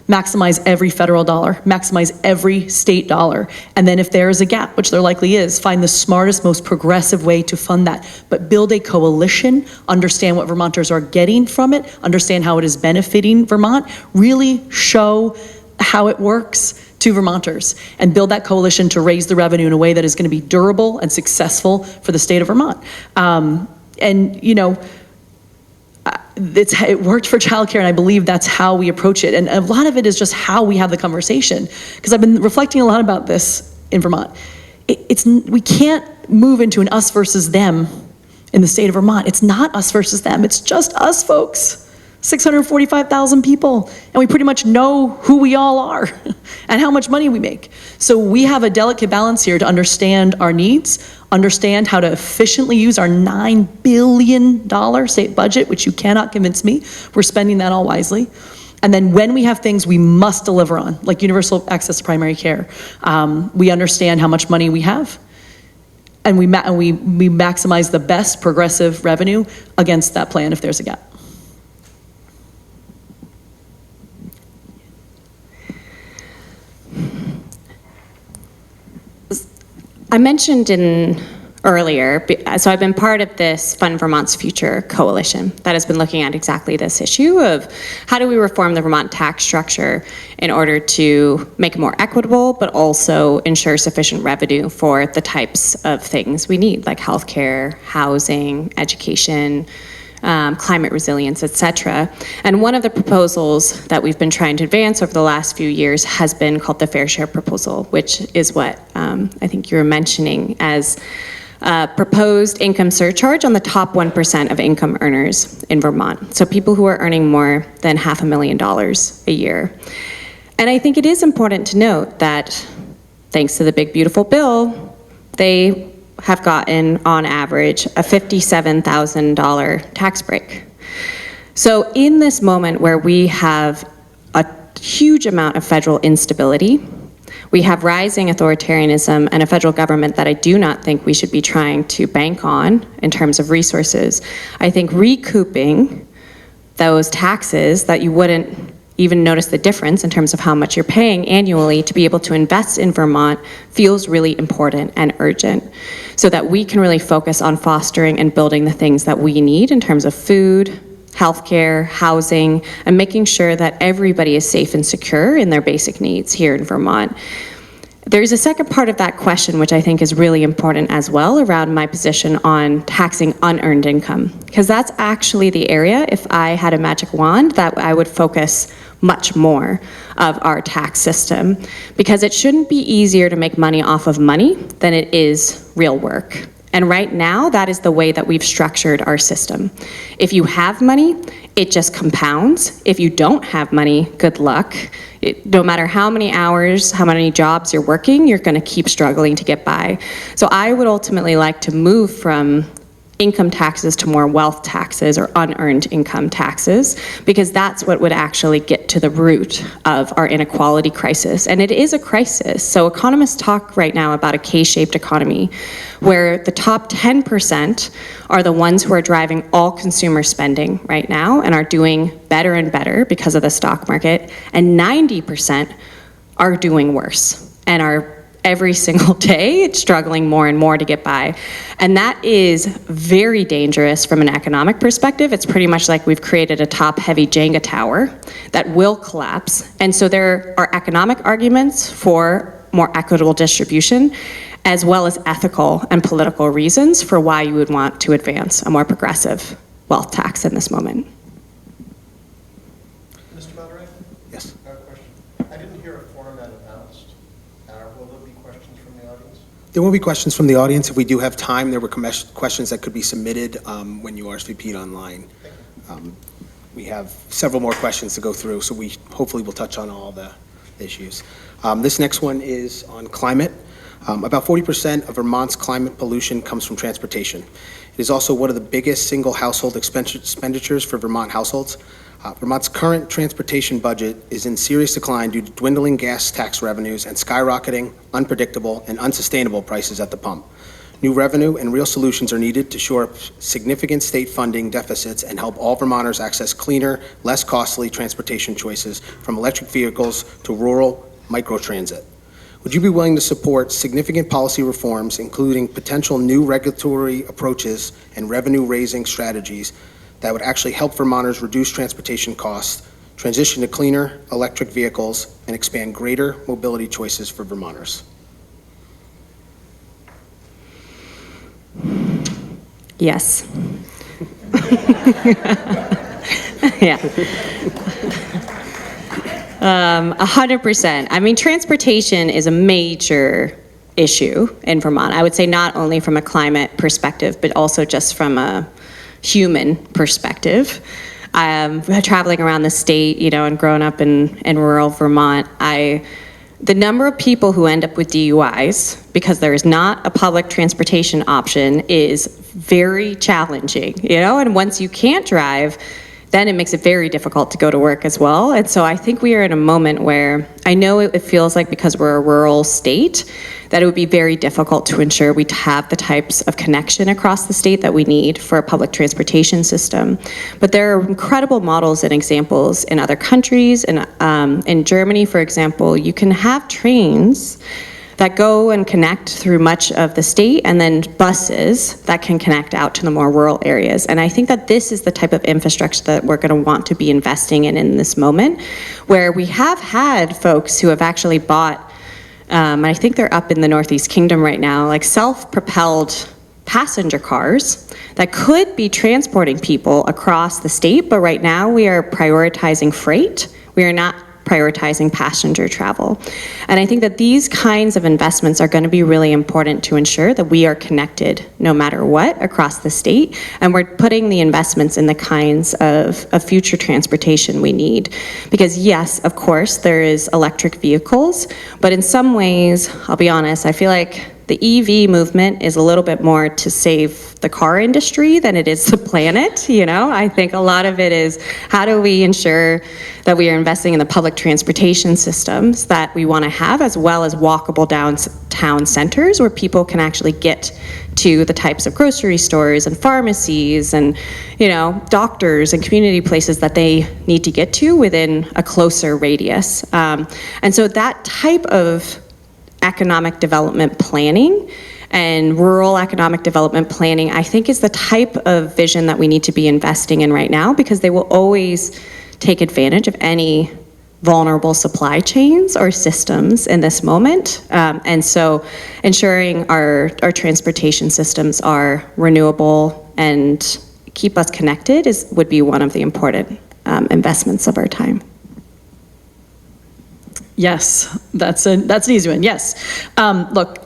Maximize every federal dollar, maximize every state dollar, and then if there is a gap, which there likely is, find the smartest, most progressive way to fund that. But build a coalition, understand what Vermonters are getting from it, understand how it is benefiting Vermont, really show how it works to Vermonters, and build that coalition to raise the revenue in a way that is going to be durable and successful for the state of Vermont. And you know, it worked for childcare, and I believe that's how we approach it. And a lot of it is just how we have the conversation, because I've been reflecting a lot about this in Vermont. We can't move into an us versus them in the state of Vermont. It's not us versus them. It's just us, folks. 645,000 people, and we pretty much know who we all are and how much money we make. So we have a delicate balance here to understand our needs, understand how to efficiently use our $9 billion state budget, which you cannot convince me we're spending that all wisely. And then when we have things we must deliver on, like universal access to primary care, we understand how much money we have, and we maximize the best progressive revenue against that plan if there's a gap. I mentioned earlier, so I've been part of this Fund Vermont's Future coalition that has been looking at exactly this issue of how do we reform the Vermont tax structure in order to make it more equitable, but also ensure sufficient revenue for the types of things we need, like healthcare, housing, education, climate resilience, etc. And one of the proposals that we've been trying to advance over the last few years has been called the Fair Share Proposal, which is what I think you were mentioning as a proposed income surcharge on the top 1% of income earners in Vermont. So people who are earning more than $500,000 a year. And I think it is important to note that thanks to the Big Beautiful Bill, they have gotten, on average, a $57,000 tax break. So in this moment where we have a huge amount of federal instability, we have rising authoritarianism and a federal government that I do not think we should be trying to bank on in terms of resources. I think recouping those taxes that you wouldn't even notice the difference in terms of how much you're paying annually to be able to invest in Vermont feels really important and urgent, so that we can really focus on fostering and building the things that we need in terms of food, healthcare, housing, and making sure that everybody is safe and secure in their basic needs here in Vermont. There's a second part of that question which I think is really important as well, around my position on taxing unearned income, because that's actually the area, if I had a magic wand, that I would focus much more of our tax system, because it shouldn't be easier to make money off of money than it is real work. And right now, that is the way that we've structured our system. If you have money, it just compounds. If you don't have money, good luck. No matter how many hours, how many jobs you're working, you're going to keep struggling to get by. So I would ultimately like to move from income taxes to more wealth taxes or unearned income taxes, because that's what would actually get to the root of our inequality crisis. And it is a crisis. So economists talk right now about a K-shaped economy, where the top 10% are the ones who are driving all consumer spending right now and are doing better and better because of the stock market, and 90% are doing worse and are every single day struggling more and more to get by. And that is very dangerous from an economic perspective. It's pretty much like we've created a top-heavy Jenga tower that will collapse. And so there are economic arguments for more equitable distribution, as well as ethical and political reasons for why you would want to advance a more progressive wealth tax in this moment. Mr. Moderator? Yes. I have a question. I didn't hear a format announced. Will there be questions from the audience? There will be questions from the audience. If we do have time, there were questions that could be submitted when you RSVP'd online. We have several more questions to go through, so we hopefully will touch on all the issues. This next one is on climate. About 40% of Vermont's climate pollution comes from transportation. It is also one of the biggest single household expenditures for Vermont households. Vermont's current transportation budget is in serious decline due to dwindling gas tax revenues and skyrocketing, unpredictable, and unsustainable prices at the pump. New revenue and real solutions are needed to shore up significant state funding deficits and help all Vermonters access cleaner, less costly transportation choices, from electric vehicles to rural microtransit. Would you be willing to support significant policy reforms, including potential new regulatory approaches and revenue-raising strategies that would actually help Vermonters reduce transportation costs, transition to cleaner electric vehicles, and expand greater mobility choices for Vermonters? Yes. Yeah. 100%. I mean, transportation is a major issue in Vermont. I would say not only from a climate perspective, but also just from a human perspective. Traveling around the state, and growing up in rural Vermont, the number of people who end up with DUIs because there is not a public transportation option is very challenging, and once you can't drive, then it makes it very difficult to go to work as well. And so I think we are in a moment where I know it feels like, because we're a rural state, that it would be very difficult to ensure we have the types of connection across the state that we need for a public transportation system. But there are incredible models and examples in other countries. In Germany, for example, you can have trains that go and connect through much of the state, and then buses that can connect out to the more rural areas. And I think that this is the type of infrastructure that we're going to want to be investing in this moment, where we have had folks who have actually bought, I think they're up in the Northeast Kingdom right now, like self-propelled passenger cars that could be transporting people across the state, but right now we are prioritizing freight. We are not prioritizing passenger travel. And I think that these kinds of investments are going to be really important to ensure that we are connected no matter what across the state, and we're putting the investments in the kinds of future transportation we need. Because yes, of course, there is electric vehicles, but in some ways, I'll be honest, I feel like the EV movement is a little bit more to save the car industry than it is the planet, I think a lot of it is, how do we ensure that we are investing in the public transportation systems that we want to have, as well as walkable downtown centers where people can actually get to the types of grocery stores and pharmacies and, doctors and community places that they need to get to within a closer radius. And so that type of economic development planning and rural economic development planning, I think, is the type of vision that we need to be investing in right now, because they will always take advantage of any vulnerable supply chains or systems in this moment. And so ensuring our transportation systems are renewable and keep us connected would be one of the important investments of our time. Yes, that's an easy one. Yes. Look,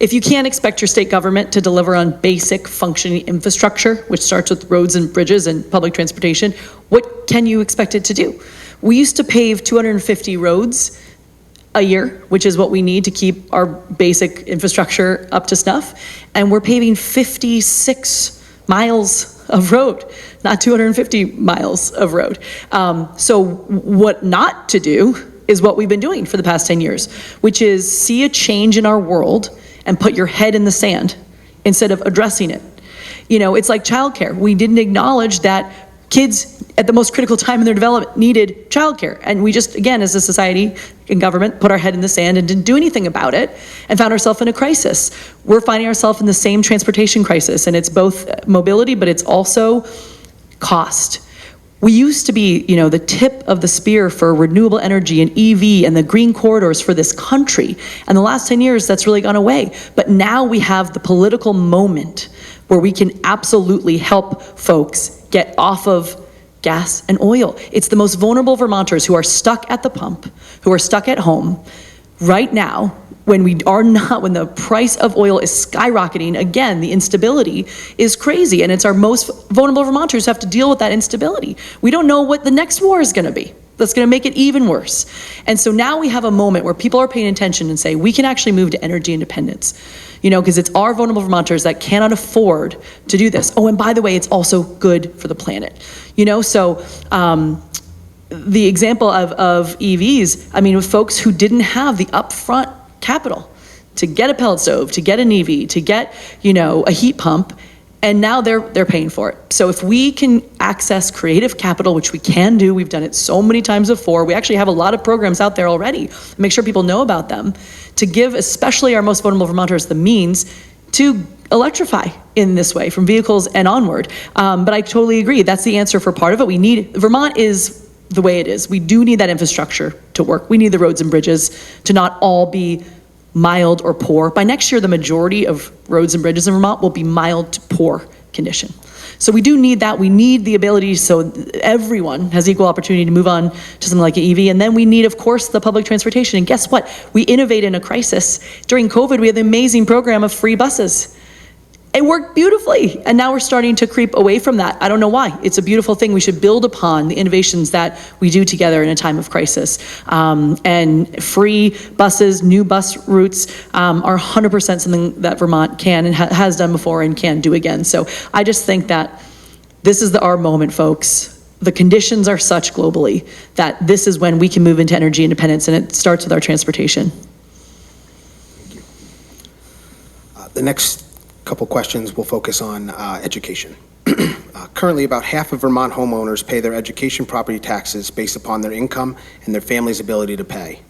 if you can't expect your state government to deliver on basic functioning infrastructure, which starts with roads and bridges and public transportation, what can you expect it to do? We used to pave 250 roads a year, which is what we need to keep our basic infrastructure up to snuff. And we're paving 56 miles of road, not 250 miles of road. So what not to do is what we've been doing for the past 10 years, which is see a change in our world and put your head in the sand instead of addressing it. You know, it's like childcare. We didn't acknowledge that kids at the most critical time in their development needed childcare. And we just, again, as a society and government, put our head in the sand and didn't do anything about it and found ourselves in a crisis. We're finding ourselves in the same transportation crisis, and it's both mobility, but it's also cost. We used to be, you know, the tip of the spear for renewable energy and EV and the green corridors for this country. And the last 10 years, that's really gone away. But now we have the political moment where we can absolutely help folks get off of gas and oil. It's the most vulnerable Vermonters who are stuck at the pump, who are stuck at home right now when the price of oil is skyrocketing. Again, the instability is crazy, and it's our most vulnerable Vermonters who have to deal with that instability. We don't know what the next war is going to be. That's going to make it even worse. And so now we have a moment where people are paying attention and say, we can actually move to energy independence, you know, because it's our vulnerable Vermonters that cannot afford to do this. Oh, and by the way, it's also good for the planet, you know, so the example of EVs, I mean, with folks who didn't have the upfront capital to get a pellet stove, to get an EV, to get, you know, a heat pump, and now they're paying for it. So if we can access creative capital, which we can do, we've done it so many times before, we actually have a lot of programs out there already, make sure people know about them, to give especially our most vulnerable Vermonters the means to electrify in this way from vehicles and onward. But I totally agree, that's the answer for part of it. Vermont is the way it is. We do need that infrastructure to work. We need the roads and bridges to not all be mild or poor. By next year, the majority of roads and bridges in Vermont will be mild to poor condition. So we do need that. We need the ability so everyone has equal opportunity to move on to something like an EV. And then we need, of course, the public transportation. And guess what? We innovate in a crisis. During COVID, we had the amazing program of free buses. It worked beautifully, and now we're starting to creep away from that. I don't know why. It's a beautiful thing. We should build upon the innovations that we do together in a time of crisis. And free buses, new bus routes are 100% something that Vermont can and has done before and can do again. So I just think that this is our moment, folks. The conditions are such globally that this is when we can move into energy independence, and it starts with our transportation. The next couple questions will focus on education. Currently, about half of Vermont homeowners pay their education property taxes based upon their income and their family's ability to pay.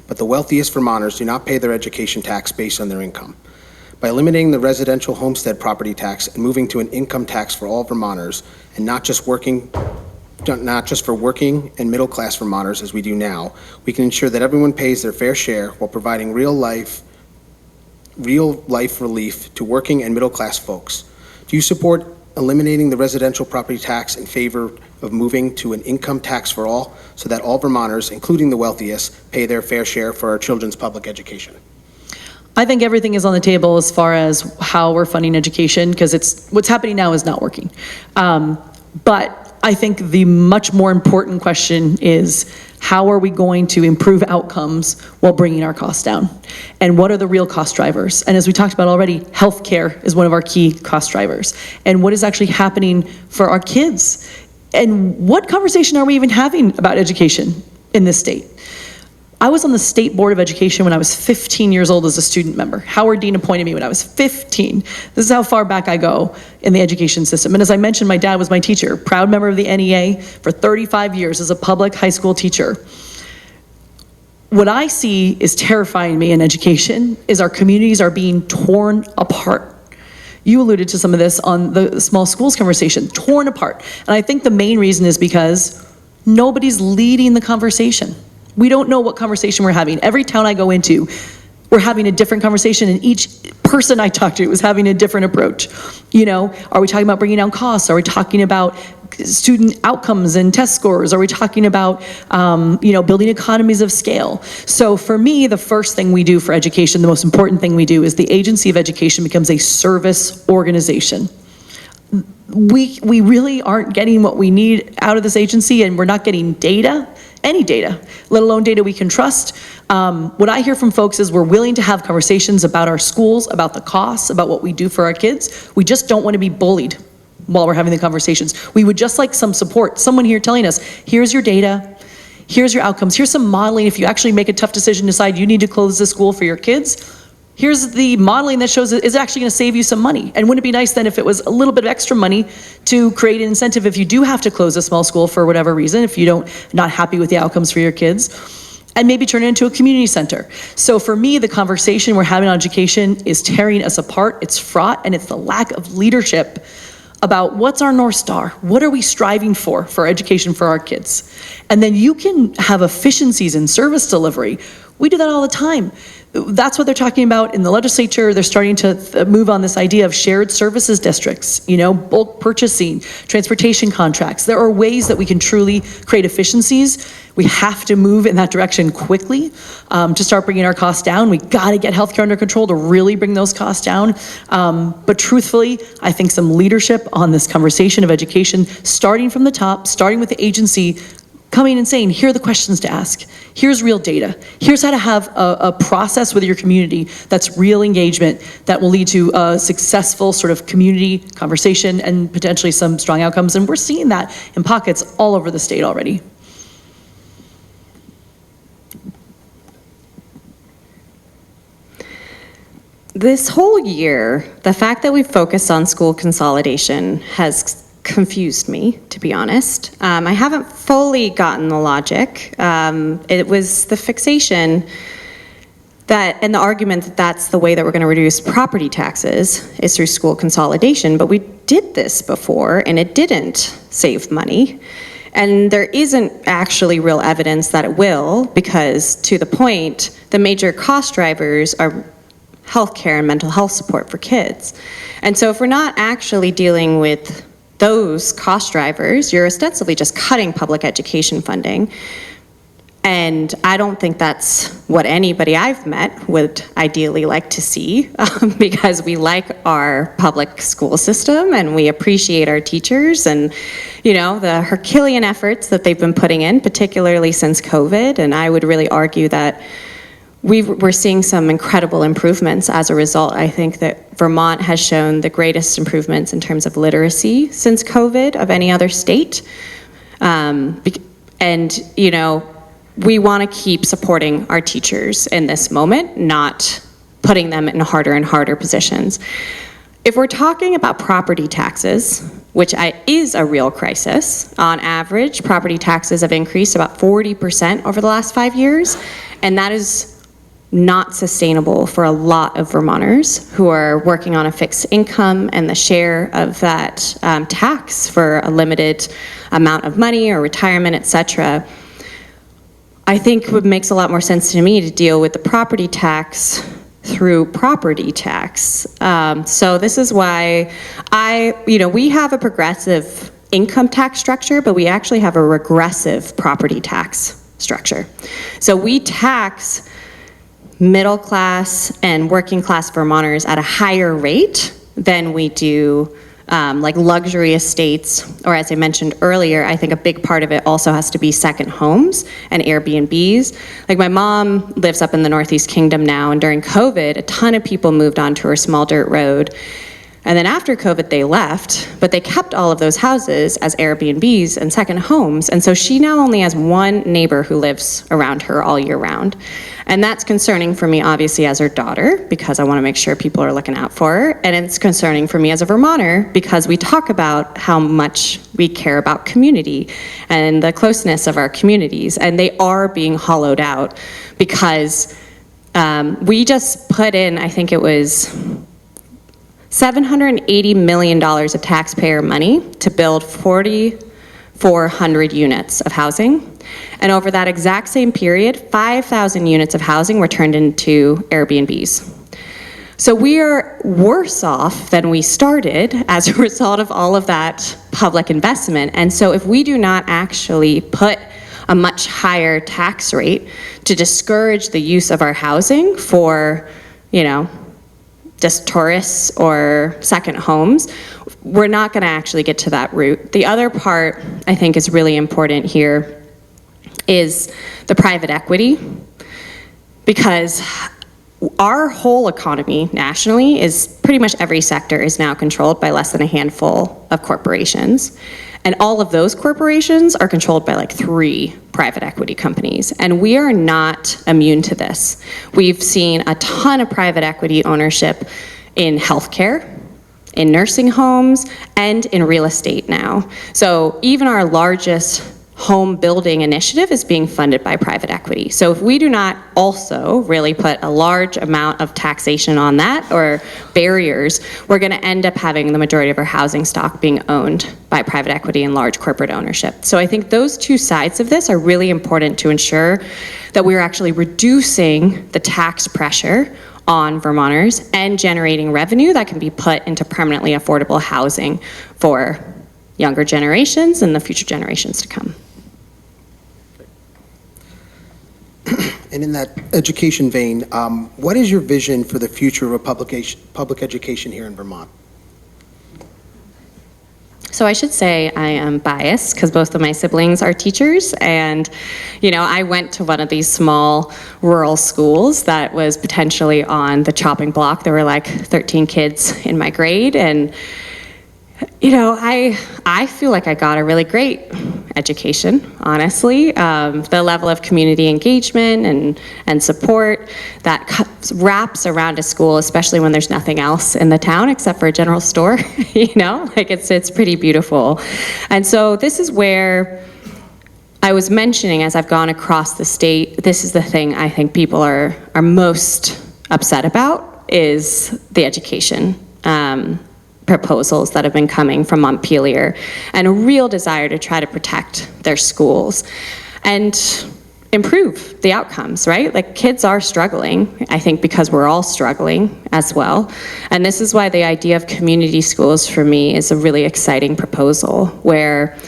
But the wealthiest Vermonters do not pay their education tax based on their income. By eliminating the residential homestead property tax and moving to an income tax for all Vermonters, and not just for working and middle-class Vermonters as we do now, we can ensure that everyone pays their fair share while providing real life relief to working and middle-class folks. Do you support eliminating the residential property tax in favor of moving to an income tax for all so that all Vermonters, including the wealthiest, pay their fair share for our children's public education? I think everything is on the table as far as how we're funding education, because what's happening now is not working. But I think the much more important question is, how are we going to improve outcomes while bringing our costs down? And what are the real cost drivers? And as we talked about already, healthcare is one of our key cost drivers. And what is actually happening for our kids? And what conversation are we even having about education in this state? I was on the State Board of Education when I was 15 years old as a student member. Howard Dean appointed me when I was 15. This is how far back I go in the education system. And as I mentioned, my dad was my teacher, proud member of the NEA for 35 years as a public high school teacher. What I see is terrifying me in education is our communities are being torn apart. You alluded to some of this on the small schools conversation, torn apart. And I think the main reason is because nobody's leading the conversation. We don't know what conversation we're having. Every town I go into, we're having a different conversation, and each person I talk to is having a different approach. You know, are we talking about bringing down costs? Are we talking about student outcomes and test scores? Are we talking about, building economies of scale? So for me, the first thing we do for education, the most important thing we do, is the Agency of Education becomes a service organization. We really aren't getting what we need out of this agency, and we're not getting data any data, let alone data we can trust. What I hear from folks is we're willing to have conversations about our schools, about the costs, about what we do for our kids. We just don't want to be bullied while we're having the conversations. We would just like some support, someone here telling us, here's your data, here's your outcomes, here's some modeling. If you actually make a tough decision, decide you need to close the school for your kids, here's the modeling that shows it's actually going to save you some money. And wouldn't it be nice then if it was a little bit of extra money to create an incentive if you do have to close a small school for whatever reason, if you not happy with the outcomes for your kids, and maybe turn it into a community center. So for me, the conversation we're having on education is tearing us apart. It's fraught, and it's the lack of leadership about what's our North Star, what are we striving for education for our kids. And then you can have efficiencies in service delivery. We do that all the time. That's what they're talking about in the legislature. They're starting to move on this idea of shared services districts, bulk purchasing, transportation contracts. There are ways that we can truly create efficiencies. We have to move in that direction quickly to start bringing our costs down. We got to get healthcare under control to really bring those costs down. But truthfully, I think some leadership on this conversation of education, starting from the top, starting with the agency, coming and saying, here are the questions to ask. Here's real data. Here's how to have a process with your community that's real engagement that will lead to a successful sort of community conversation and potentially some strong outcomes. And we're seeing that in pockets all over the state already. This whole year, the fact that we focused on school consolidation has confused me, to be honest. I haven't fully gotten the logic. It was the fixation that, and the argument that that's the way that we're going to reduce property taxes is through school consolidation, but we did this before and it didn't save money. And there isn't actually real evidence that it will, because to the point, the major cost drivers are healthcare and mental health support for kids. And so if we're not actually dealing with those cost drivers, you're ostensibly just cutting public education funding. And I don't think that's what anybody I've met would ideally like to see, because we like our public school system and we appreciate our teachers and, the Herculean efforts that they've been putting in, particularly since COVID. And I would really argue that we're seeing some incredible improvements as a result. I think that Vermont has shown the greatest improvements in terms of literacy since COVID of any other state. We want to keep supporting our teachers in this moment, not putting them in harder and harder positions. If we're talking about property taxes, which is a real crisis, on average, property taxes have increased about 40% over the last 5 years, and that is not sustainable for a lot of Vermonters who are working on a fixed income, and the share of that tax for a limited amount of money or retirement, etc. I think what makes a lot more sense to me to deal with the property tax through property tax. So this is why we have a progressive income tax structure, but we actually have a regressive property tax structure. So we tax middle class and working class Vermonters at a higher rate than we do like luxury estates, or as I mentioned earlier, I think a big part of it also has to be second homes and Airbnbs. Like my mom lives up in the Northeast Kingdom now, and during COVID, a ton of people moved onto her small dirt road. And then after COVID, they left, but they kept all of those houses as Airbnbs and second homes. And so she now only has one neighbor who lives around her all year round. And that's concerning for me, obviously, as her daughter, because I want to make sure people are looking out for her. And it's concerning for me as a Vermonter, because we talk about how much we care about community and the closeness of our communities. And they are being hollowed out because we just put in, I think it was $780 million of taxpayer money to build 4,400 units of housing. And over that exact same period, 5,000 units of housing were turned into Airbnbs. So we are worse off than we started as a result of all of that public investment. And so if we do not actually put a much higher tax rate to discourage the use of our housing for, just tourists or second homes, we're not going to actually get to that route. The other part I think is really important here is the private equity, because our whole economy nationally is pretty much every sector is now controlled by less than a handful of corporations. And all of those corporations are controlled by like 3 private equity companies. And we are not immune to this. We've seen a ton of private equity ownership in healthcare, in nursing homes, and in real estate now. So even our largest home building initiative is being funded by private equity. So if we do not also really put a large amount of taxation on that or barriers, we're going to end up having the majority of our housing stock being owned by private equity and large corporate ownership. So I think those 2 sides of this are really important to ensure that we're actually reducing the tax pressure on Vermonters and generating revenue that can be put into permanently affordable housing for younger generations and the future generations to come. And in that education vein, what is your vision for the future of public education here in Vermont? So I should say I am biased because both of my siblings are teachers, and I went to one of these small rural schools that was potentially on the chopping block. There were like 13 kids in my grade, and I feel like I got a really great education, honestly. The level of community engagement and support that wraps around a school, especially when there's nothing else in the town except for a general store, it's pretty beautiful. And so this is where I was mentioning, as I've gone across the state, this is the thing I think people are most upset about, is the education proposals that have been coming from Montpelier, and a real desire to try to protect their schools and improve the outcomes, right? Like, kids are struggling, I think, because we're all struggling as well. And this is why the idea of community schools for me is a really exciting proposal, where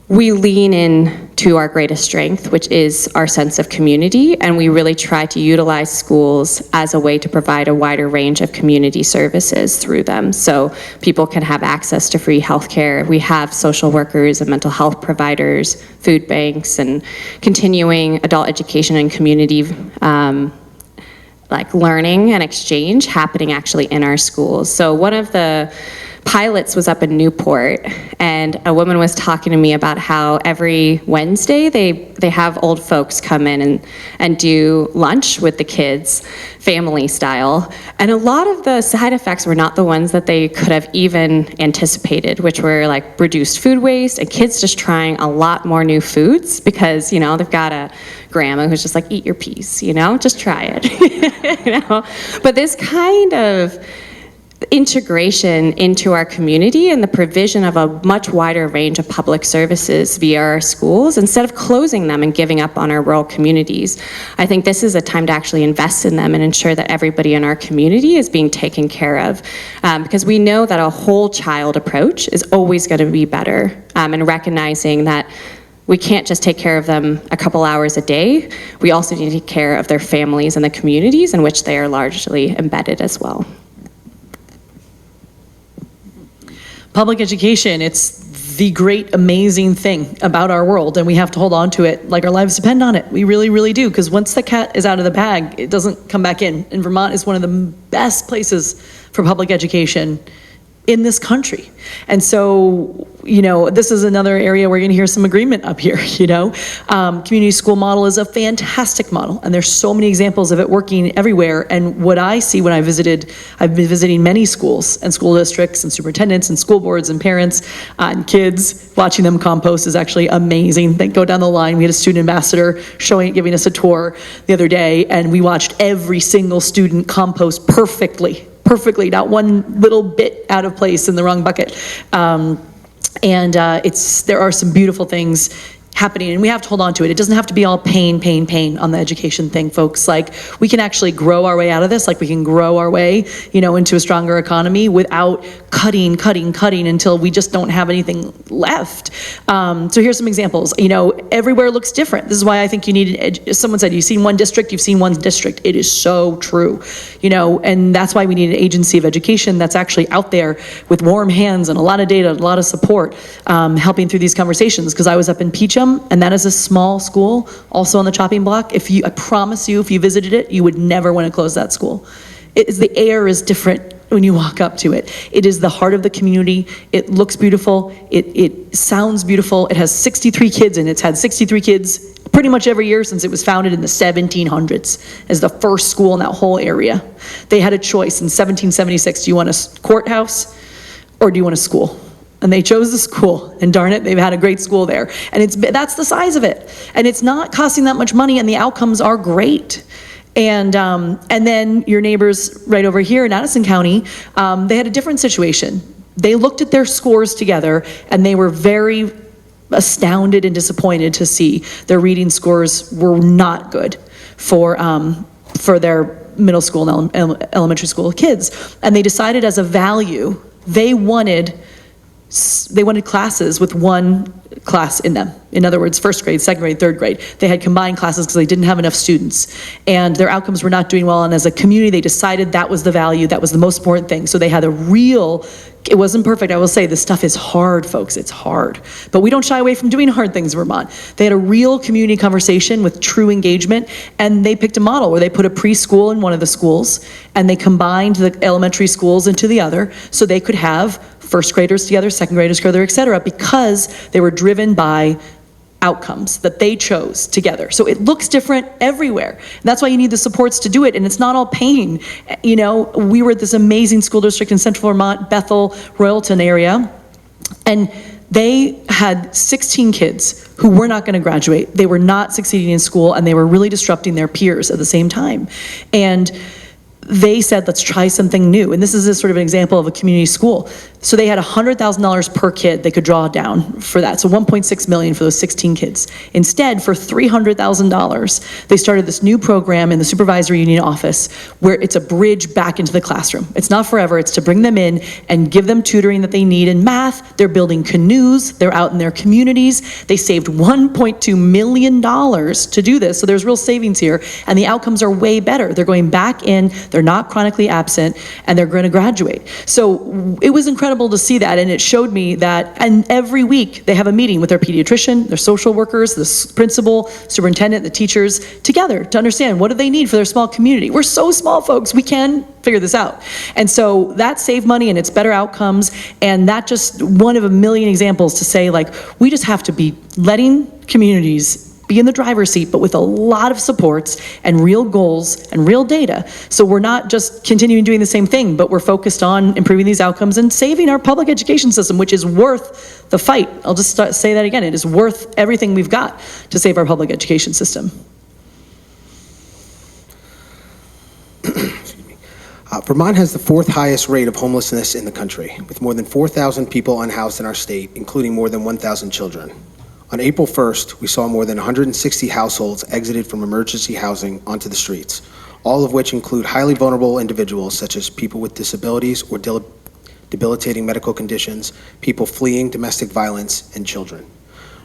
we lean in to our greatest strength, which is our sense of community, and we really try to utilize schools as a way to provide a wider range of community services through them, so people can have access to free healthcare. We have social workers and mental health providers, food banks, and continuing adult education and community learning and exchange happening actually in our schools. So one of the pilots was up in Newport, and a woman was talking to me about how every Wednesday they have old folks come in and do lunch with the kids, family style. And a lot of the side effects were not the ones that they could have even anticipated, which were like reduced food waste and kids just trying a lot more new foods because, they've got a grandma who's just like, eat your peas, just try it. But this kind of integration into our community and the provision of a much wider range of public services via our schools, instead of closing them and giving up on our rural communities. I think this is a time to actually invest in them and ensure that everybody in our community is being taken care of, because we know that a whole child approach is always going to be better, and recognizing that we can't just take care of them a couple hours a day. We also need to take care of their families and the communities in which they are largely embedded as well. Public education, it's the great, amazing thing about our world, and we have to hold on to it like our lives depend on it. We really, really do, because once the cat is out of the bag, it doesn't come back in. And Vermont is one of the best places for public education in this country. And so, this is another area we're going to hear some agreement up here, Community school model is a fantastic model, and there's so many examples of it working everywhere. And what I see when I've been visiting many schools and school districts and superintendents and school boards and parents and kids, watching them compost is actually amazing. They go down the line. We had a student ambassador giving us a tour the other day, and we watched every single student compost perfectly, not one little bit out of place in the wrong bucket. There are some beautiful things happening, and we have to hold on to it. It doesn't have to be all pain on the education thing, folks. Like, we can actually grow our way out of this, like we can grow our way, into a stronger economy without cutting until we just don't have anything left. So here's some examples. Everywhere looks different. This is why I think you need, someone said, you've seen one district. It is so true, and that's why we need an agency of education that's actually out there with warm hands and a lot of data, a lot of support, helping through these conversations. Because I was up in Peachum, Beecham, and that is a small school, also on the chopping block. I promise you, if you visited it, you would never want to close that school. The air is different when you walk up to it. It is the heart of the community. It looks beautiful. It sounds beautiful. It has 63 kids, and it's had 63 kids pretty much every year since it was founded in the 1700s as the first school in that whole area. They had a choice in 1776, do you want a courthouse or do you want a school? And they chose the school, and darn it, they've had a great school there. And that's the size of it. And it's not costing that much money, and the outcomes are great. And then your neighbors right over here in Addison County, they had a different situation. They looked at their scores together, and they were very astounded and disappointed to see their reading scores were not good for their middle school and elementary school kids. And they decided as a value, they wanted classes with one class in them. In other words, first grade, second grade, third grade. They had combined classes because they didn't have enough students. And their outcomes were not doing well. And as a community, they decided that was the value, that was the most important thing. So they had it wasn't perfect. I will say this stuff is hard, folks. It's hard. But we don't shy away from doing hard things in Vermont. They had a real community conversation with true engagement. And they picked a model where they put a preschool in one of the schools, and they combined the elementary schools into the other so they could have first graders together, second graders together, et cetera, because they were driven by outcomes that they chose together. So it looks different everywhere. And that's why you need the supports to do it. And it's not all pain. You know, we were at this amazing school district in central Vermont, Bethel, Royalton area, and they had 16 kids who were not going to graduate. They were not succeeding in school, and they were really disrupting their peers at the same time. And they said, let's try something new. And this is a sort of an example of a community school. So they had $100,000 per kid they could draw down for that. So $1.6 million for those 16 kids. Instead, for $300,000, they started this new program in the supervisory union office where it's a bridge back into the classroom. It's not forever, it's to bring them in and give them tutoring that they need in math. They're building canoes, they're out in their communities. They saved $1.2 million to do this, so there's real savings here, and the outcomes are way better. They're going back in, they're not chronically absent, and they're going to graduate. So it was incredible to see that, and it showed me that, and every week they have a meeting with their pediatrician, their social workers, the principal, superintendent, the teachers, together to understand what do they need for their small community. We're so small, folks, we can figure this out. And so that saved money, and it's better outcomes, and that just one of a million examples to say, like, we just have to be letting communities be in the driver's seat, but with a lot of supports and real goals and real data. So we're not just continuing doing the same thing, but we're focused on improving these outcomes and saving our public education system, which is worth the fight. I'll just say that again. It is worth everything we've got to save our public education system. Vermont has the fourth highest rate of homelessness in the country, with more than 4,000 people unhoused in our state, including more than 1,000 children. On April 1st, we saw more than 160 households exited from emergency housing onto the streets, all of which include highly vulnerable individuals such as people with disabilities or debilitating medical conditions, people fleeing domestic violence, and children.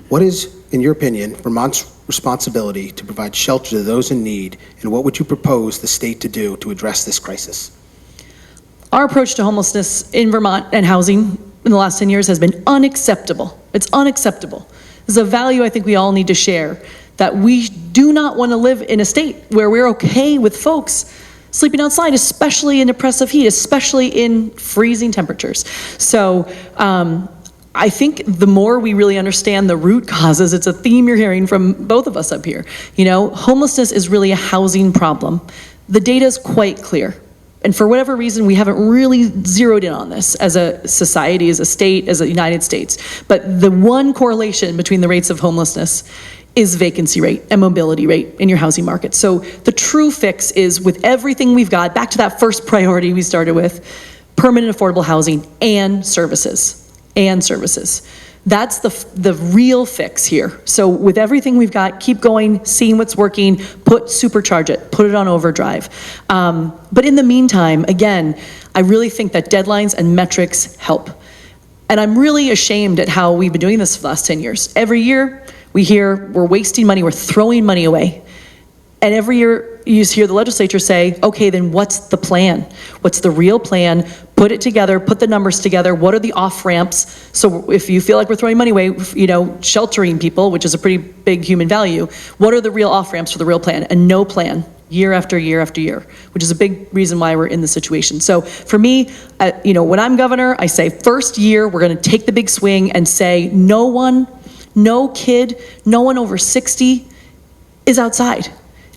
What is, in your opinion, Vermont's responsibility to provide shelter to those in need, and what would you propose the state to do to address this crisis? Our approach to homelessness in Vermont and housing in the last 10 years has been unacceptable. It's unacceptable. There's a value I think we all need to share, that we do not want to live in a state where we're okay with folks sleeping outside, especially in oppressive heat, especially in freezing temperatures. So I think the more we really understand the root causes, it's a theme you're hearing from both of us up here. You know, homelessness is really a housing problem. The data is quite clear. And for whatever reason, we haven't really zeroed in on this as a society, as a state, as a United States. But the one correlation between the rates of homelessness is vacancy rate and mobility rate in your housing market. So the true fix is, with everything we've got, back to that first priority we started with, permanent affordable housing and services. And services. That's the real fix here. So with everything we've got, keep going, seeing what's working, supercharge it, put it on overdrive. But in the meantime, again, I really think that deadlines and metrics help. And I'm really ashamed at how we've been doing this for the last 10 years. Every year we hear we're wasting money, we're throwing money away. And every year you hear the legislature say, okay, then what's the plan? What's the real plan? Put it together, put the numbers together. What are the off-ramps? So if you feel like we're throwing money away, sheltering people, which is a pretty big human value, what are the real off-ramps for the real plan? And no plan, year after year after year, which is a big reason why we're in this situation. So for me, when I'm governor, I say first year, we're gonna take the big swing and say no kid, no one over 60 is outside.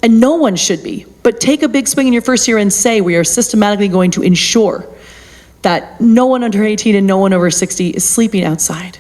And no one should be. But take a big swing in your first year and say we are systematically going to ensure that no one under 18 and no one over 60 is sleeping outside.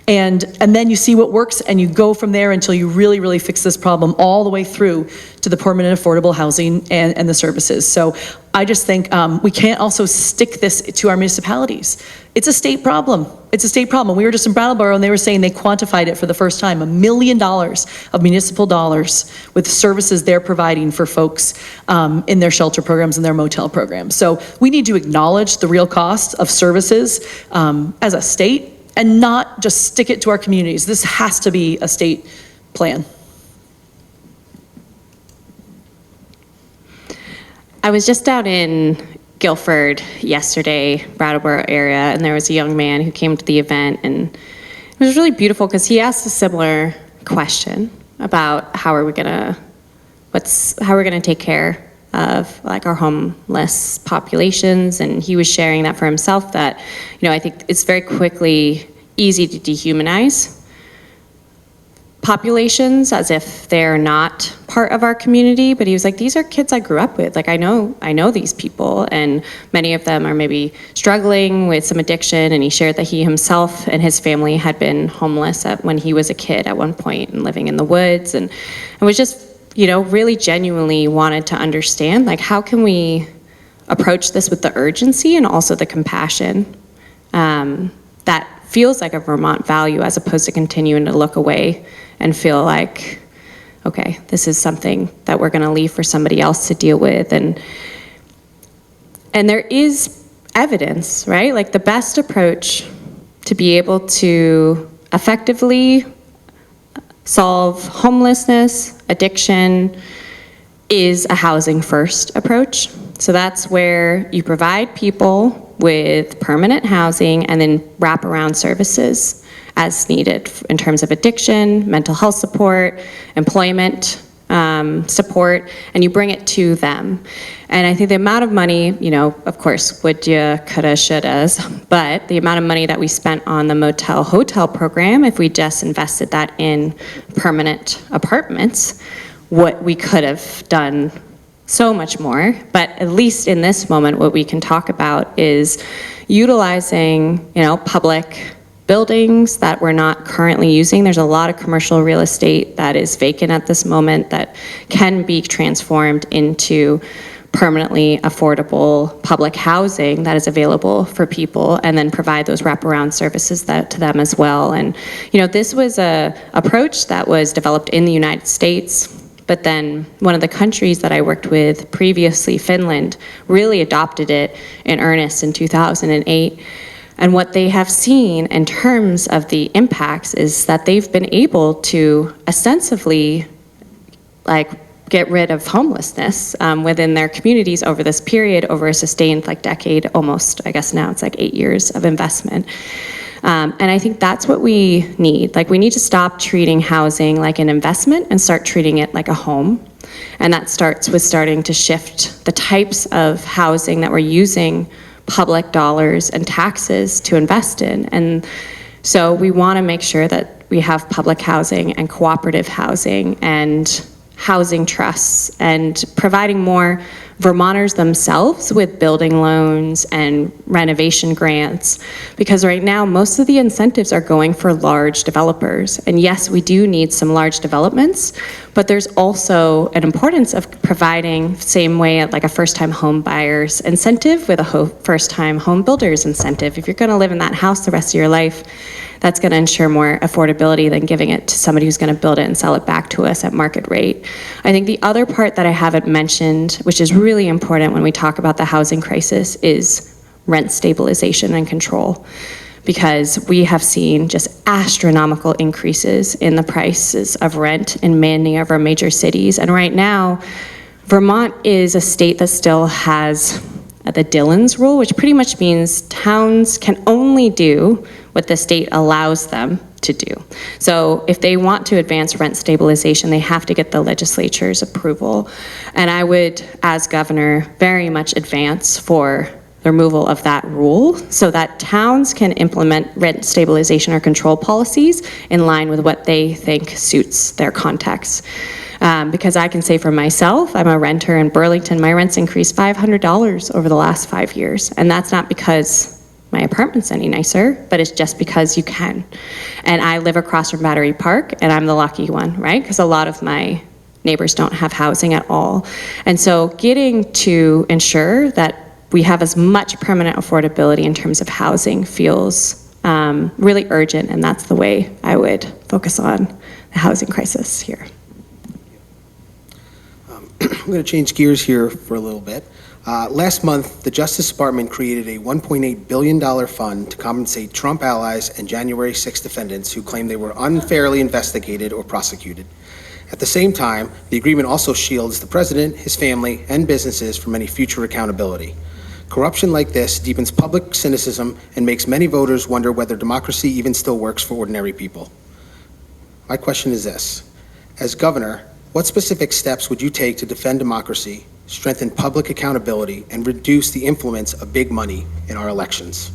And then you see what works and you go from there until you really, really fix this problem all the way through to the permanent affordable housing and the services. So I just think we can't also stick this to our municipalities. It's a state problem. It's a state problem. We were just in Brattleboro and they were saying they quantified it for the first time, $1 million of municipal dollars with services they're providing for folks in their shelter programs and their motel programs. So we need to acknowledge the real cost of services as a state and not just stick it to our communities. This has to be a state plan. I was just out in Guilford yesterday, Brattleboro area, and there was a young man who came to the event, and it was really beautiful because he asked a similar question about how are we gonna take care of like our homeless populations, and he was sharing that for himself that, I think it's very quickly easy to dehumanize populations as if they're not part of our community, but he was like, these are kids I grew up with. Like I know these people, and many of them are maybe struggling with some addiction, and he shared that he himself and his family had been homeless when he was a kid at one point and living in the woods, and was just really genuinely wanted to understand, like, how can we approach this with the urgency and also the compassion that feels like a Vermont value, as opposed to continuing to look away and feel like, okay, this is something that we're gonna leave for somebody else to deal with. And there is evidence, right? Like the best approach to be able to effectively solve homelessness, addiction, is a housing first approach. So that's where you provide people with permanent housing and then wraparound services as needed in terms of addiction, mental health support, employment support, and you bring it to them. And I think the amount of money, of course, woulda, coulda, shouldas, but the amount of money that we spent on the motel hotel program, if we just invested that in permanent apartments, what we could have done so much more. But at least in this moment, what we can talk about is utilizing, public buildings that we're not currently using. There's a lot of commercial real estate that is vacant at this moment that can be transformed into permanently affordable public housing that is available for people, and then provide those wraparound services to them as well. And this was a approach that was developed in the United States, but then one of the countries that I worked with previously, Finland, really adopted it in earnest in 2008. And what they have seen in terms of the impacts is that they've been able to ostensibly get rid of homelessness within their communities over this period, over a sustained decade almost. I guess now it's 8 years of investment. And I think that's what we need. We need to stop treating housing like an investment and start treating it like a home. And that starts with starting to shift the types of housing that we're using public dollars and taxes to invest in. And so we want to make sure that we have public housing and cooperative housing and housing trusts, and providing more Vermonters themselves with building loans and renovation grants, because right now most of the incentives are going for large developers. And yes, we do need some large developments, but there's also an importance of providing, same way at a first-time home buyer's incentive with a first-time home builder's incentive. If you're going to live in that house the rest of your life, that's going to ensure more affordability than giving it to somebody who's going to build it and sell it back to us at market rate. I think the other part that I haven't mentioned, which is really important when we talk about the housing crisis, is rent stabilization and control. Because we have seen just astronomical increases in the prices of rent in many of our major cities. And right now, Vermont is a state that still has the Dillon's rule, which pretty much means towns can only do what the state allows them to do. So if they want to advance rent stabilization, they have to get the legislature's approval. And I would, as governor, very much advance for the removal of that rule so that towns can implement rent stabilization or control policies in line with what they think suits their context. Because I can say for myself, I'm a renter in Burlington, my rent's increased $500 over the last 5 years. And that's not because my apartment's any nicer, but it's just because you can. And I live across from Battery Park, and I'm the lucky one, right? Because a lot of my neighbors don't have housing at all. And so getting to ensure that we have as much permanent affordability in terms of housing feels really urgent, and that's the way I would focus on the housing crisis here. I'm going to change gears here for a little bit. Last month, the Justice Department created a $1.8 billion fund to compensate Trump allies and January 6 defendants who claimed they were unfairly investigated or prosecuted. At the same time, the agreement also shields the president, his family, and businesses from any future accountability. Corruption like this deepens public cynicism and makes many voters wonder whether democracy even still works for ordinary people. My question is this: as governor, what specific steps would you take to defend democracy, strengthen public accountability, and reduce the influence of big money in our elections?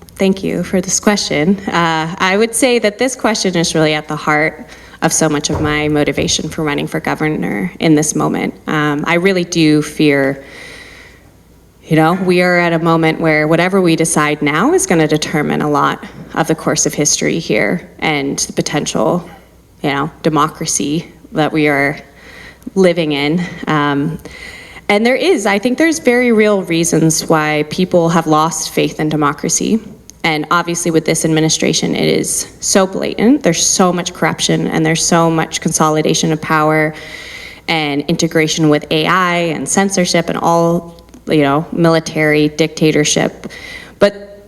Thank you for this question. I would say that this question is really at the heart of so much of my motivation for running for governor in this moment. I really do fear, we are at a moment where whatever we decide now is going to determine a lot of the course of history here and the potential, democracy that we are living in. And I think there's very real reasons why people have lost faith in democracy. And obviously with this administration, it is so blatant. There's so much corruption and there's so much consolidation of power and integration with AI and censorship and all, military dictatorship. But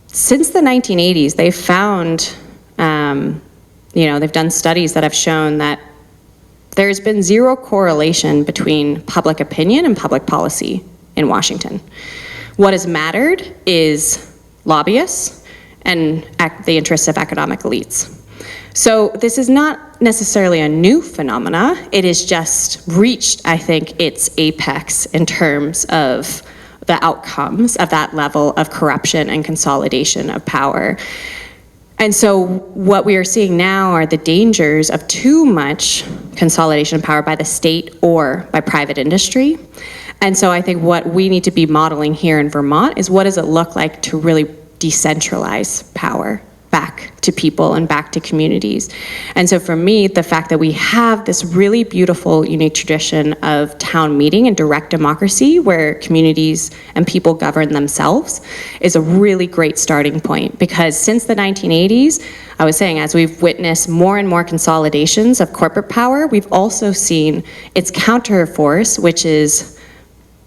since the 1980s, they've found, they've done studies that have shown that there's been zero correlation between public opinion and public policy in Washington. What has mattered is lobbyists and the interests of economic elites. So this is not necessarily a new phenomena. It has just reached, I think, its apex in terms of the outcomes of that level of corruption and consolidation of power. And so what we are seeing now are the dangers of too much consolidation of power by the state or by private industry. And so I think what we need to be modeling here in Vermont is what does it look like to really decentralize power back to people and back to communities. And so for me, the fact that we have this really beautiful, unique tradition of town meeting and direct democracy where communities and people govern themselves is a really great starting point. Because since the 1980s, I was saying, as we've witnessed more and more consolidations of corporate power, we've also seen its counterforce, which is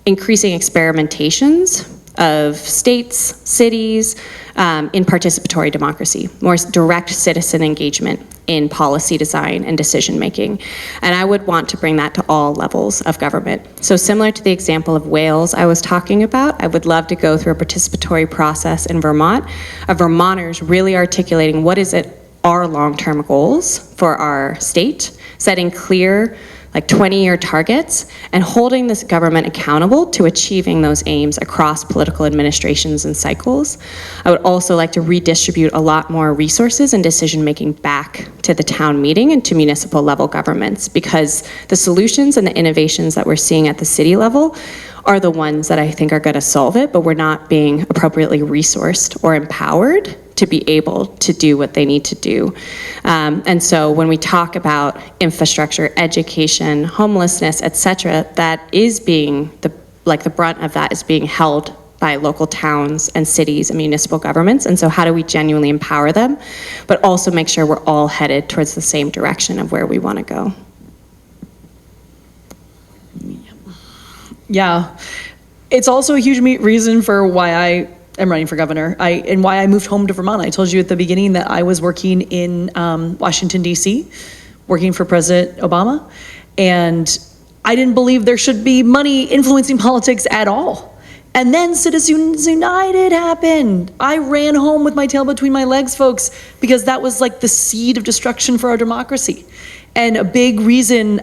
increasing experimentations of states, cities, in participatory democracy, more direct citizen engagement in policy design and decision making. And I would want to bring that to all levels of government. So similar to the example of Wales I was talking about, I would love to go through a participatory process in Vermont of Vermonters really articulating what is it our long-term goals for our state, setting clear 20-year targets, and holding this government accountable to achieving those aims across political administrations and cycles. I would also like to redistribute a lot more resources and decision-making back to the town meeting and to municipal level governments, because the solutions and the innovations that we're seeing at the city level are the ones that I think are going to solve it, but we're not being appropriately resourced or empowered to be able to do what they need to do. And so when we talk about infrastructure, education, homelessness, et cetera, that is being, the brunt of that is being held by local towns and cities and municipal governments. And so how do we genuinely empower them, but also make sure we're all headed towards the same direction of where we want to go? Yeah, it's also a huge reason for why I am running for governor and why I moved home to Vermont. I told you at the beginning that I was working in Washington, D.C., working for President Obama, and I didn't believe there should be money influencing politics at all. And then Citizens United happened. I ran home with my tail between my legs, folks, because that was like the seed of destruction for our democracy. And a big reason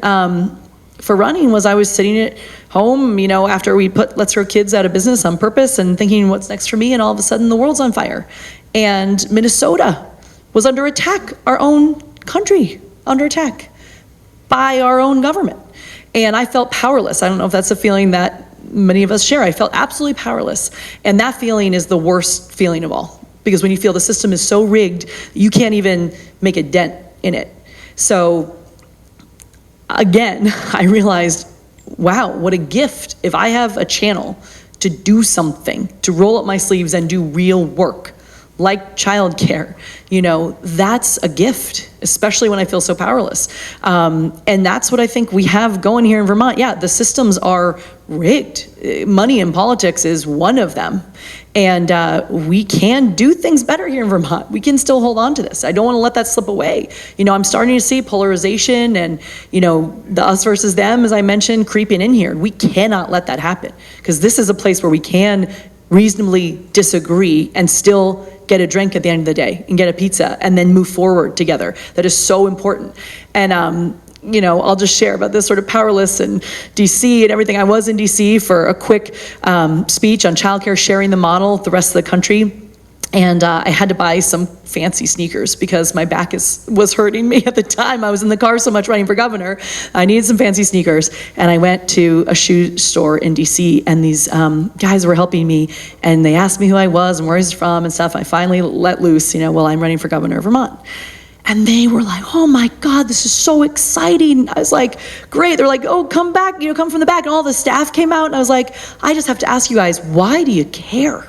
for running was I was sitting at home, you know, after we put Let's Throw Kids out of business on purpose and thinking, what's next for me? And all of a sudden the world's on fire. And Minnesota was under attack, our own country under attack by our own government. And I felt powerless. I don't know if that's a feeling that many of us share. I felt absolutely powerless. And that feeling is the worst feeling of all, because when you feel the system is so rigged, you can't even make a dent in it. So again, I realized, wow, what a gift if I have a channel to do something, to roll up my sleeves and do real work, like childcare. You know, that's a gift, especially when I feel so powerless. And that's what I think we have going here in Vermont. Yeah, the systems are rigged. Money in politics is one of them. And we can do things better here in Vermont. We can still hold on to this. I don't want to let that slip away. You know, I'm starting to see polarization and, you know, the us versus them, as I mentioned, creeping in here. We cannot let that happen, because this is a place where we can reasonably disagree and still get a drink at the end of the day and get a pizza and then move forward together. That is so important. And you know, I'll just share about this sort of powerless in DC and everything. I was in DC for a quick speech on childcare, sharing the model with the rest of the country. And I had to buy some fancy sneakers because my back was hurting me at the time. I was in the car so much running for governor. I needed some fancy sneakers. And I went to a shoe store in DC, and these guys were helping me, and they asked me who I was and where I was from and stuff. I finally let loose, you know, well, I'm running for governor of Vermont. And they were like, oh my God, this is so exciting. I was like, great. They're like, oh, come back, you know, come from the back. And all the staff came out, and I was like, I just have to ask you guys, why do you care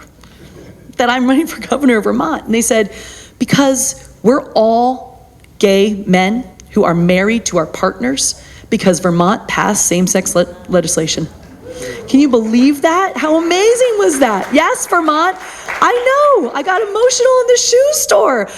that I'm running for governor of Vermont? And they said, because we're all gay men who are married to our partners because Vermont passed same-sex legislation. Can you believe that? How amazing was that? Yes, Vermont. I know. I got emotional in the shoe store.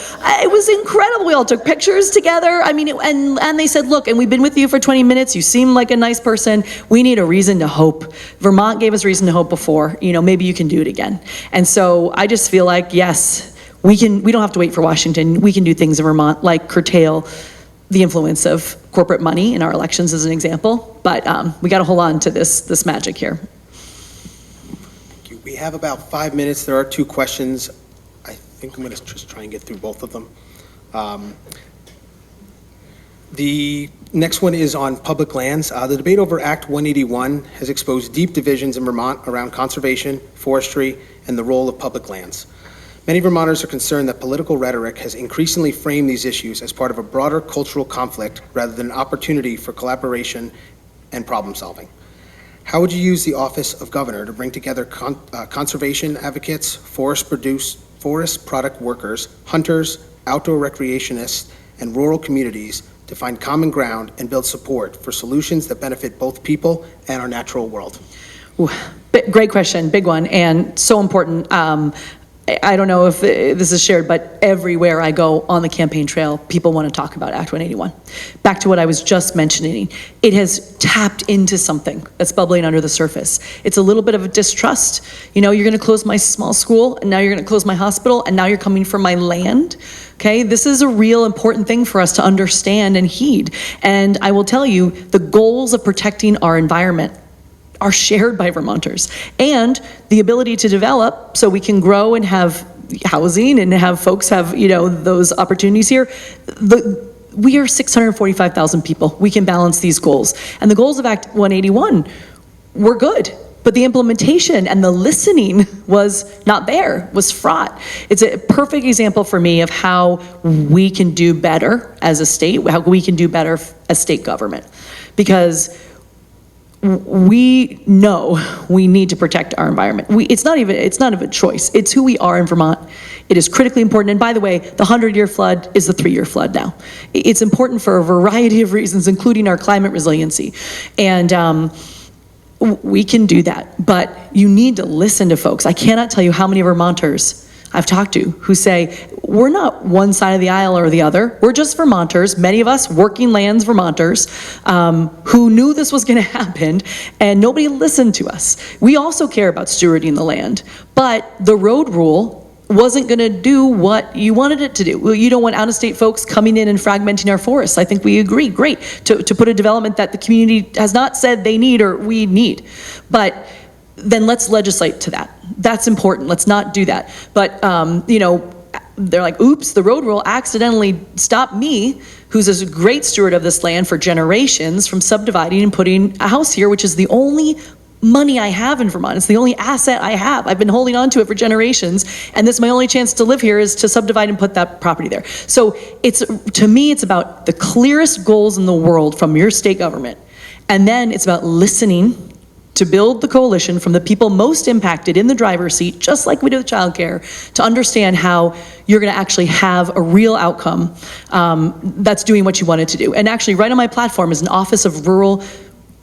It was incredible. We all took pictures together. I mean, and they said, look, and we've been with you for 20 minutes. You seem like a nice person. We need a reason to hope. Vermont gave us reason to hope before. You know, maybe you can do it again. And so I just feel like, yes, we don't have to wait for Washington. We can do things in Vermont, like curtail the influence of corporate money in our elections, as an example. But we got to hold on to this magic here. Thank you. We have about 5 minutes. There are 2 questions. I think I'm going to just try and get through both of them. The next one is on public lands. The debate over Act 181 has exposed deep divisions in Vermont around conservation, forestry, and the role of public lands. Many Vermonters are concerned that political rhetoric has increasingly framed these issues as part of a broader cultural conflict rather than an opportunity for collaboration and problem solving. How would you use the office of governor to bring together conservation advocates, forest product workers, hunters, outdoor recreationists, and rural communities to find common ground and build support for solutions that benefit both people and our natural world? Ooh, great question, big one, and so important. I don't know if this is shared, but everywhere I go on the campaign trail, people want to talk about Act 181. Back to what I was just mentioning, it has tapped into something that's bubbling under the surface. It's a little bit of a distrust. You know, you're going to close my small school, and now you're going to close my hospital, and now you're coming for my land. Okay, this is a real important thing for us to understand and heed. And I will tell you, the goals of protecting our environment are shared by Vermonters, and the ability to develop so we can grow and have housing and have folks have, you know, those opportunities here. We are 645,000 people. We can balance these goals. And the goals of Act 181 were good, but the implementation and the listening was not there, was fraught. It's a perfect example for me of how we can do better as a state, how we can do better as state government. Because we know we need to protect our environment. It's not even a choice. It's who we are in Vermont. It is critically important. And by the way, the 100-year flood is the 3-year flood now. It's important for a variety of reasons, including our climate resiliency. And we can do that, but you need to listen to folks. I cannot tell you how many Vermonters I've talked to who say, we're not one side of the aisle or the other. We're just Vermonters, many of us working lands Vermonters, who knew this was going to happen, and nobody listened to us. We also care about stewarding the land, but the road rule wasn't going to do what you wanted it to do. Well, you don't want out-of-state folks coming in and fragmenting our forests. I think we agree, great, to put a development that the community has not said they need or we need. But then let's legislate to that. That's important. Let's not do that. But, you know, they're like, oops, the road rule accidentally stopped me, who's a great steward of this land for generations, from subdividing and putting a house here, which is the only money I have in Vermont. It's the only asset I have. I've been holding on to it for generations, and this is my only chance to live here, is to subdivide and put that property there. So it's, to me, it's about the clearest goals in the world from your state government. And then it's about listening to build the coalition from the people most impacted in the driver's seat, just like we do with childcare, to understand how you're going to actually have a real outcome that's doing what you wanted to do. And actually, right on my platform is an Office of Rural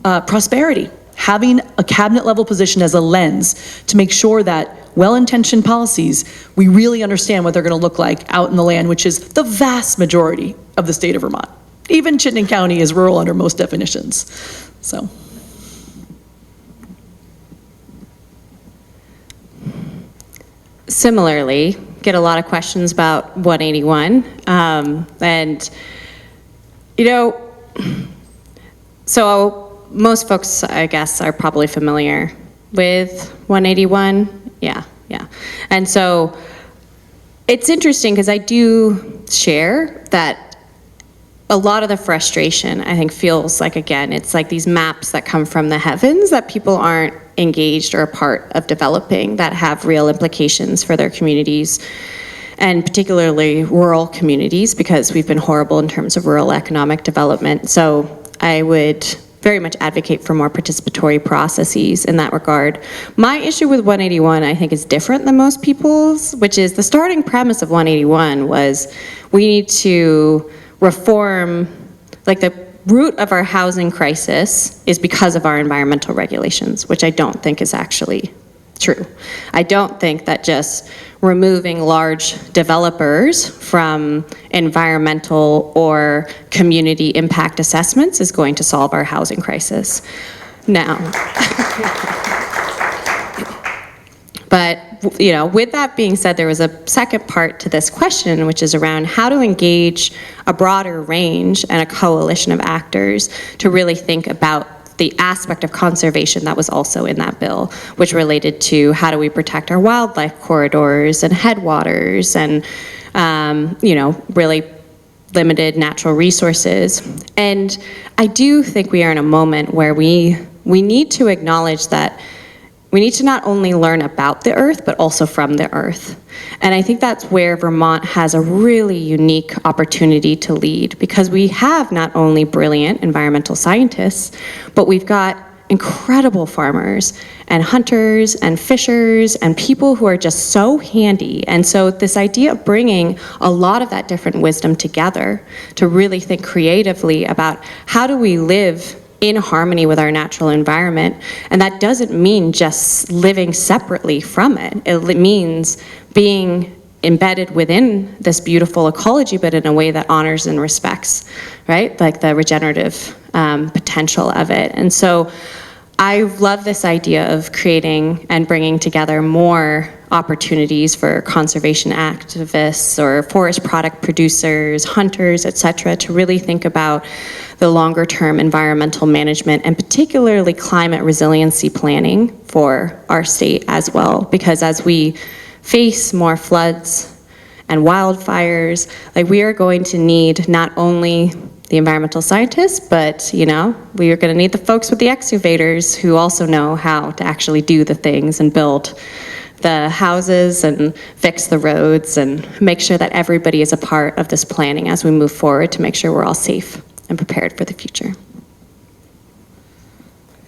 Prosperity, having a cabinet level position as a lens to make sure that well-intentioned policies, we really understand what they're going to look like out in the land, which is the vast majority of the state of Vermont. Even Chittenden County is rural under most definitions. So. Similarly, get a lot of questions about 181. And, you know, so most folks, I guess, are probably familiar with 181. Yeah. And so it's interesting because I do share that a lot of the frustration, I think, feels like, again, it's like these maps that come from the heavens that people aren't engaged or a part of developing, that have real implications for their communities, and particularly rural communities, because we've been horrible in terms of rural economic development. So I would very much advocate for more participatory processes in that regard. My issue with 181, I think, is different than most people's, which is the starting premise of 181 was we need to reform, like the root of our housing crisis is because of our environmental regulations, which I don't think is actually true. I don't think that just removing large developers from environmental or community impact assessments is going to solve our housing crisis. Now, but you know, with that being said, there was a second part to this question, which is around how to engage a broader range and a coalition of actors to really think about the aspect of conservation that was also in that bill, which related to how do we protect our wildlife corridors and headwaters and, you know, really limited natural resources. And I do think we are in a moment where we need to acknowledge that we need to not only learn about the earth, but also from the earth. And I think that's where Vermont has a really unique opportunity to lead, because we have not only brilliant environmental scientists, but we've got incredible farmers and hunters and fishers and people who are just so handy. And so this idea of bringing a lot of that different wisdom together to really think creatively about how do we live in harmony with our natural environment. And that doesn't mean just living separately from it. It means being embedded within this beautiful ecology, but in a way that honors and respects, right? Like the regenerative potential of it. And so I love this idea of creating and bringing together more opportunities for conservation activists or forest product producers, hunters, et cetera, to really think about the longer term environmental management and particularly climate resiliency planning for our state as well. Because as we face more floods and wildfires, like we are going to need not only the environmental scientists, but you know, we are going to need the folks with the excavators who also know how to actually do the things and build the houses and fix the roads and make sure that everybody is a part of this planning as we move forward to make sure we're all safe and prepared for the future.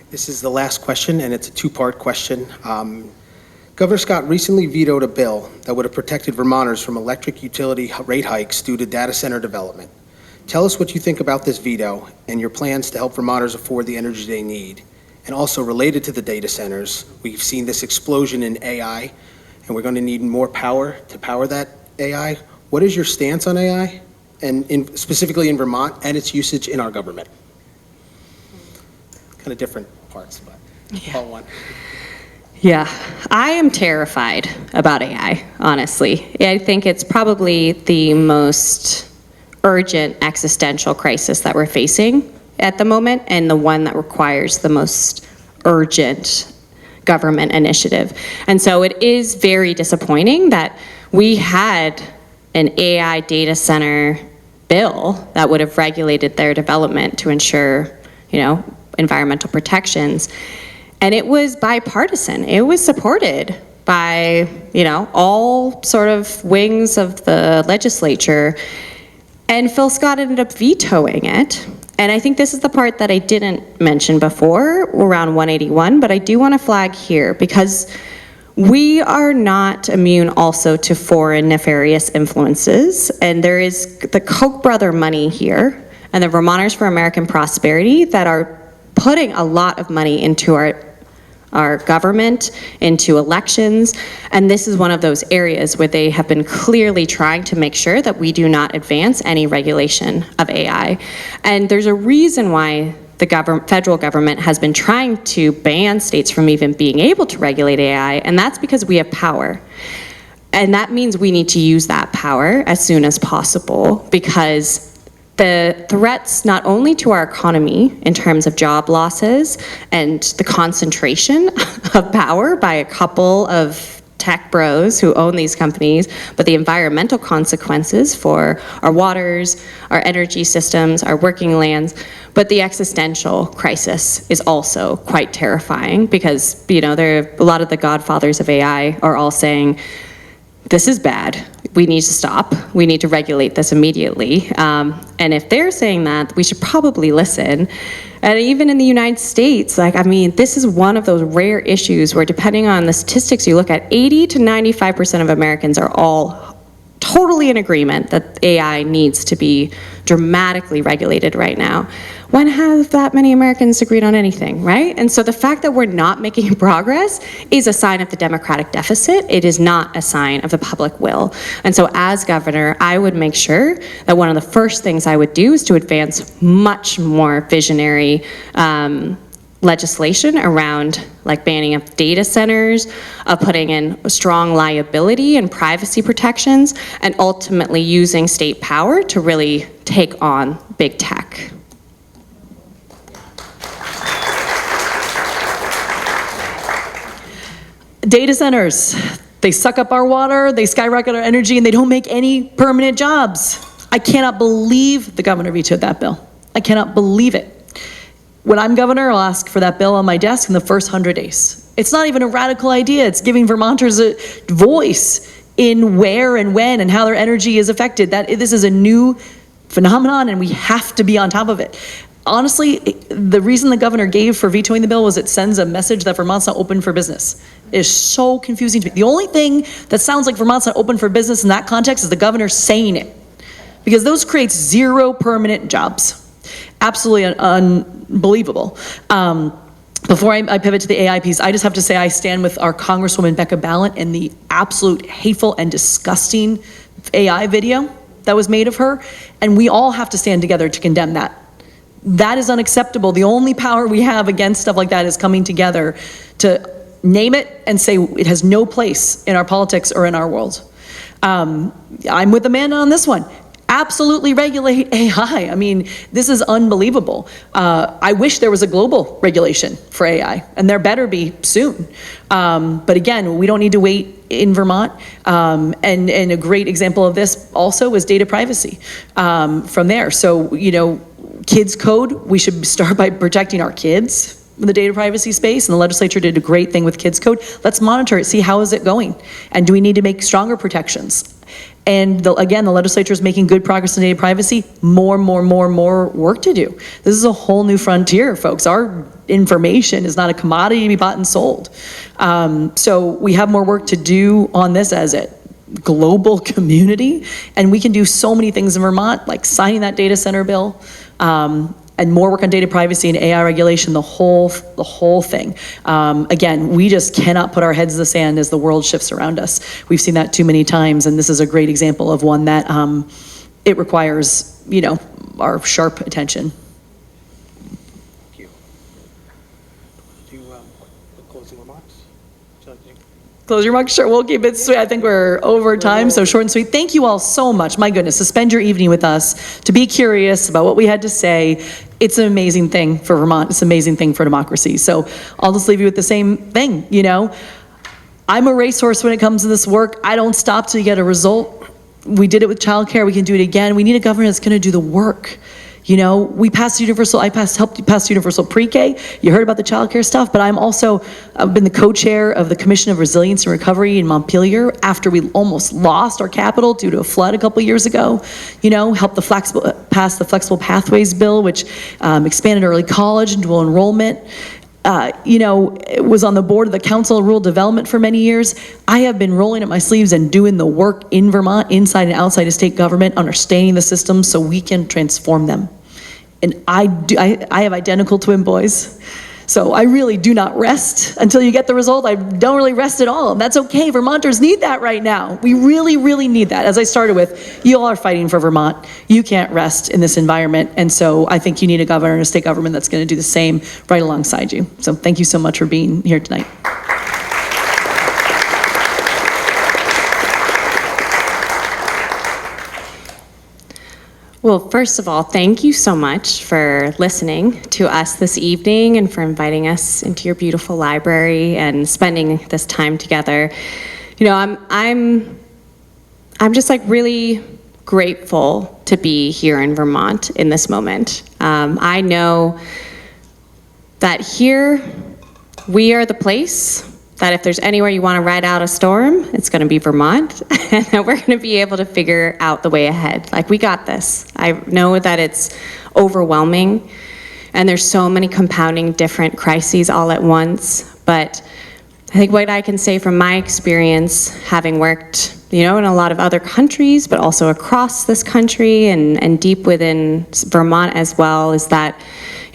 This is the last question, and it's a two-part question. Governor Scott recently vetoed a bill that would have protected Vermonters from electric utility rate hikes due to data center development. Tell us what you think about this veto and your plans to help Vermonters afford the energy they need. And also related to the data centers, we've seen this explosion in AI and we're going to need more power to power that AI. What is your stance on AI, and specifically in Vermont, and its usage in our government? Kind of different parts, but all one. Yeah, I am terrified about AI, honestly. I think it's probably the most urgent existential crisis that we're facing at the moment, and the one that requires the most urgent government initiative. And so it is very disappointing that we had an AI data center bill that would have regulated their development to ensure, environmental protections. And it was bipartisan. It was supported by, all sort of wings of the legislature. And Phil Scott ended up vetoing it. And I think this is the part that I didn't mention before, around 181, but I do want to flag here because we are not immune also to foreign nefarious influences. And there is the Koch brother money here and the Vermonters for American Prosperity that are putting a lot of money into our government, into elections, and this is one of those areas where they have been clearly trying to make sure that we do not advance any regulation of AI. And there's a reason why the federal government has been trying to ban states from even being able to regulate AI, and that's because we have power. And that means we need to use that power as soon as possible, because the threats not only to our economy in terms of job losses and the concentration of power by a couple of tech bros who own these companies, but the environmental consequences for our waters, our energy systems, our working lands, but the existential crisis is also quite terrifying because, a lot of the godfathers of AI are all saying, this is bad. We need to stop. We need to regulate this immediately. And if they're saying that, we should probably listen. And even in the United States, this is one of those rare issues where, depending on the statistics you look at, 80 to 95% of Americans are all totally in agreement that AI needs to be dramatically regulated right now. When have that many Americans agreed on anything, right? And so the fact that we're not making progress is a sign of the democratic deficit. It is not a sign of the public will. And so as governor, I would make sure that one of the first things I would do is to advance much more visionary legislation around banning of data centers, of putting in strong liability and privacy protections, and ultimately using state power to really take on big tech. Data centers, they suck up our water, they skyrocket our energy, and they don't make any permanent jobs. I cannot believe the governor vetoed that bill. I cannot believe it. When I'm governor, I'll ask for that bill on my desk in the first 100 days. It's not even a radical idea. It's giving Vermonters a voice in where and when and how their energy is affected. This is a new phenomenon, and we have to be on top of it. Honestly, the reason the governor gave for vetoing the bill was it sends a message that Vermont's not open for business. It is so confusing to me. The only thing that sounds like Vermont's not open for business in that context is the governor saying it, because those creates 0 permanent jobs. Absolutely unbelievable. Before I pivot to the AI piece, I just have to say I stand with our Congresswoman Becca Balint in the absolute hateful and disgusting AI video that was made of her, and we all have to stand together to condemn that. That is unacceptable. The only power we have against stuff like that is coming together to name it and say it has no place in our politics or in our world. I'm with Amanda on this one. Absolutely regulate AI. This is unbelievable. I wish there was a global regulation for AI, and there better be soon. But again, we don't need to wait in Vermont. And a great example of this also is data privacy from there. So, kids code, we should start by protecting our kids in the data privacy space, and the legislature did a great thing with kids code. Let's monitor it, see how is it going, and do we need to make stronger protections? And again, the legislature is making good progress in data privacy. More work to do. This is a whole new frontier, folks. Our information is not a commodity to be bought and sold. So we have more work to do on this as a global community, and we can do so many things in Vermont, like signing that data center bill, and more work on data privacy and AI regulation, the whole thing. Again, we just cannot put our heads in the sand as the world shifts around us. We've seen that too many times, and this is a great example of one that it requires, our sharp attention. Thank you. Do you closing remarks? Close your remarks, sure, we'll keep it sweet. I think we're over time, so short and sweet. Thank you all so much. My goodness, to spend your evening with us, to be curious about what we had to say. It's an amazing thing for Vermont. It's an amazing thing for democracy. So I'll just leave you with the same thing, I'm a racehorse when it comes to this work. I don't stop till you get a result. We did it with childcare. We can do it again. We need a government that's going to do the work. We passed helped pass universal pre-K. You heard about the childcare stuff, but I've been the co-chair of the Commission of Resilience and Recovery in Montpelier after we almost lost our capital due to a flood a couple years ago. Helped pass the Flexible Pathways Bill, which expanded early college and dual enrollment. Was on the board of the Council of Rural Development for many years. I have been rolling up my sleeves and doing the work in Vermont, inside and outside of state government, understanding the systems so we can transform them. And I have identical twin boys. So I really do not rest until you get the result. I don't really rest at all. And that's okay. Vermonters need that right now. We really, really need that. As I started with, you all are fighting for Vermont. You can't rest in this environment. And so I think you need a governor and a state government that's going to do the same right alongside you. So thank you so much for being here tonight. Well, first of all, thank you so much for listening to us this evening and for inviting us into your beautiful library and spending this time together. I'm just really grateful to be here in Vermont in this moment. I know that here we are the place that if there's anywhere you want to ride out a storm, it's going to be Vermont, and that we're going to be able to figure out the way ahead. We got this. I know that it's overwhelming, and there's so many compounding different crises all at once, but I think what I can say from my experience, having worked, in a lot of other countries, but also across this country and deep within Vermont as well, is that,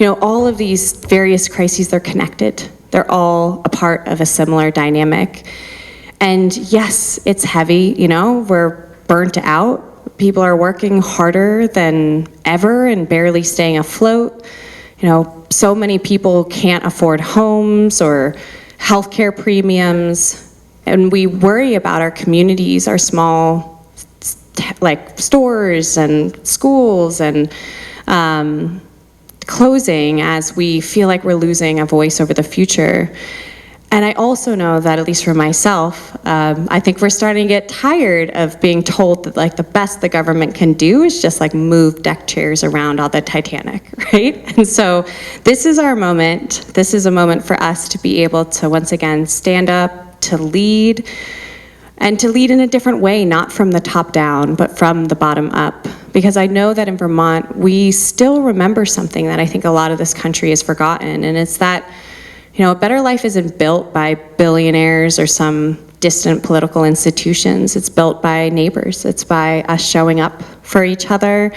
all of these various crises, they're connected. They're all a part of a similar dynamic. And yes, it's heavy, we're burnt out. People are working harder than ever and barely staying afloat. So many people can't afford homes or healthcare premiums. And we worry about our communities, our small, stores and schools and closing as we feel like we're losing a voice over the future. And I also know that, at least for myself, I think we're starting to get tired of being told that the best the government can do is just move deck chairs around on the Titanic, right? And so this is our moment. This is a moment for us to be able to once again stand up, to lead, and to lead in a different way, not from the top down, but from the bottom up. Because I know that in Vermont, we still remember something that I think a lot of this country has forgotten, and it's that, a better life isn't built by billionaires or some distant political institutions. It's built by neighbors. It's by us showing up for each other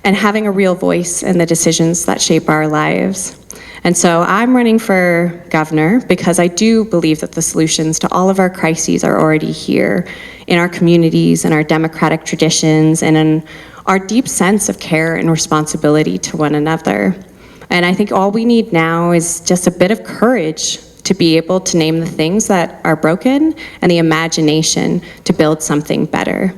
and having a real voice in the decisions that shape our lives. And so I'm running for governor because I do believe that the solutions to all of our crises are already here in our communities, in our democratic traditions, and in our deep sense of care and responsibility to one another. And I think all we need now is just a bit of courage to be able to name the things that are broken and the imagination to build something better.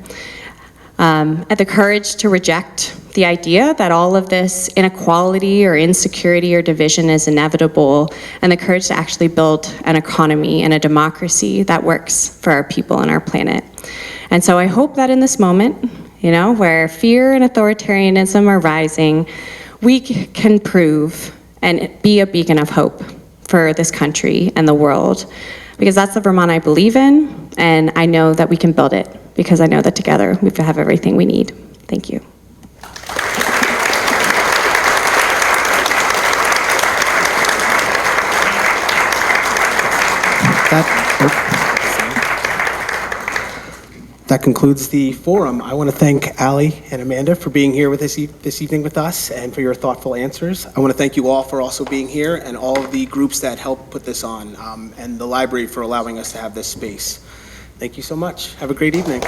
And the courage to reject the idea that all of this inequality or insecurity or division is inevitable, and the courage to actually build an economy and a democracy that works for our people and our planet. And so I hope that in this moment, where fear and authoritarianism are rising, we can prove and be a beacon of hope for this country and the world. Because that's the Vermont I believe in, and I know that we can build it, because I know that together we have everything we need. Thank you. That concludes the forum. I want to thank Allie and Amanda for being here with this evening with us and for your thoughtful answers. I want to thank you all for also being here and all of the groups that helped put this on, and the library for allowing us to have this space. Thank you so much. Have a great evening.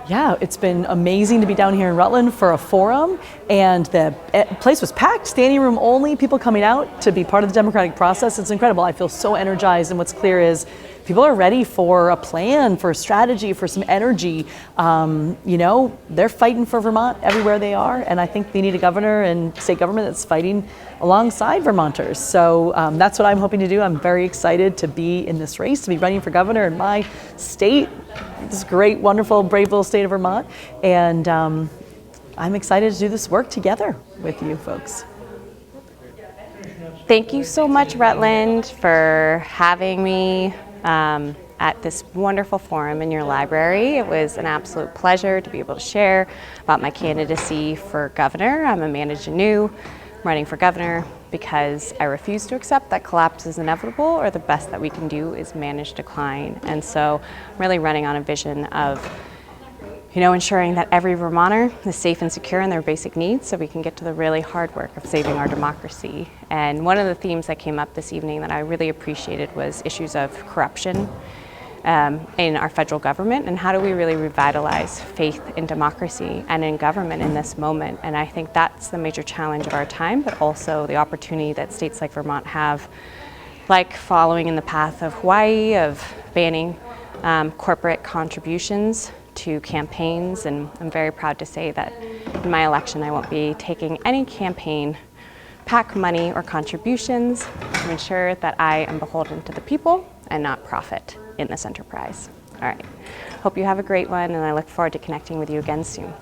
Yeah, it's been amazing to be down here in Rutland for a forum, and the place was packed, standing room only, people coming out to be part of the democratic process. It's incredible. I feel so energized, and what's clear is people are ready for a plan, for a strategy, for some energy. They're fighting for Vermont everywhere they are, and I think they need a governor and state government that's fighting alongside Vermonters. So that's what I'm hoping to do. I'm very excited to be in this race, to be running for governor in my state, this great, wonderful, brave little state of Vermont. And I'm excited to do this work together with you folks. Thank you so much, Rutland, for having me at this wonderful forum in your library. It was an absolute pleasure to be able to share about my candidacy for governor. I'm Amanda Janoo, running for governor because I refuse to accept that collapse is inevitable, or the best that we can do is manage decline. And so I'm really running on a vision of ensuring that every Vermonter is safe and secure in their basic needs so we can get to the really hard work of saving our democracy. And one of the themes that came up this evening that I really appreciated was issues of corruption in our federal government, and how do we really revitalize faith in democracy and in government in this moment. And I think that's the major challenge of our time, but also the opportunity that states like Vermont have, like following in the path of Hawaii, of banning corporate contributions to campaigns. And I'm very proud to say that in my election I won't be taking any campaign PAC money or contributions to ensure that I am beholden to the people and not profit in this enterprise. All right, hope you have a great one, and I look forward to connecting with you again soon.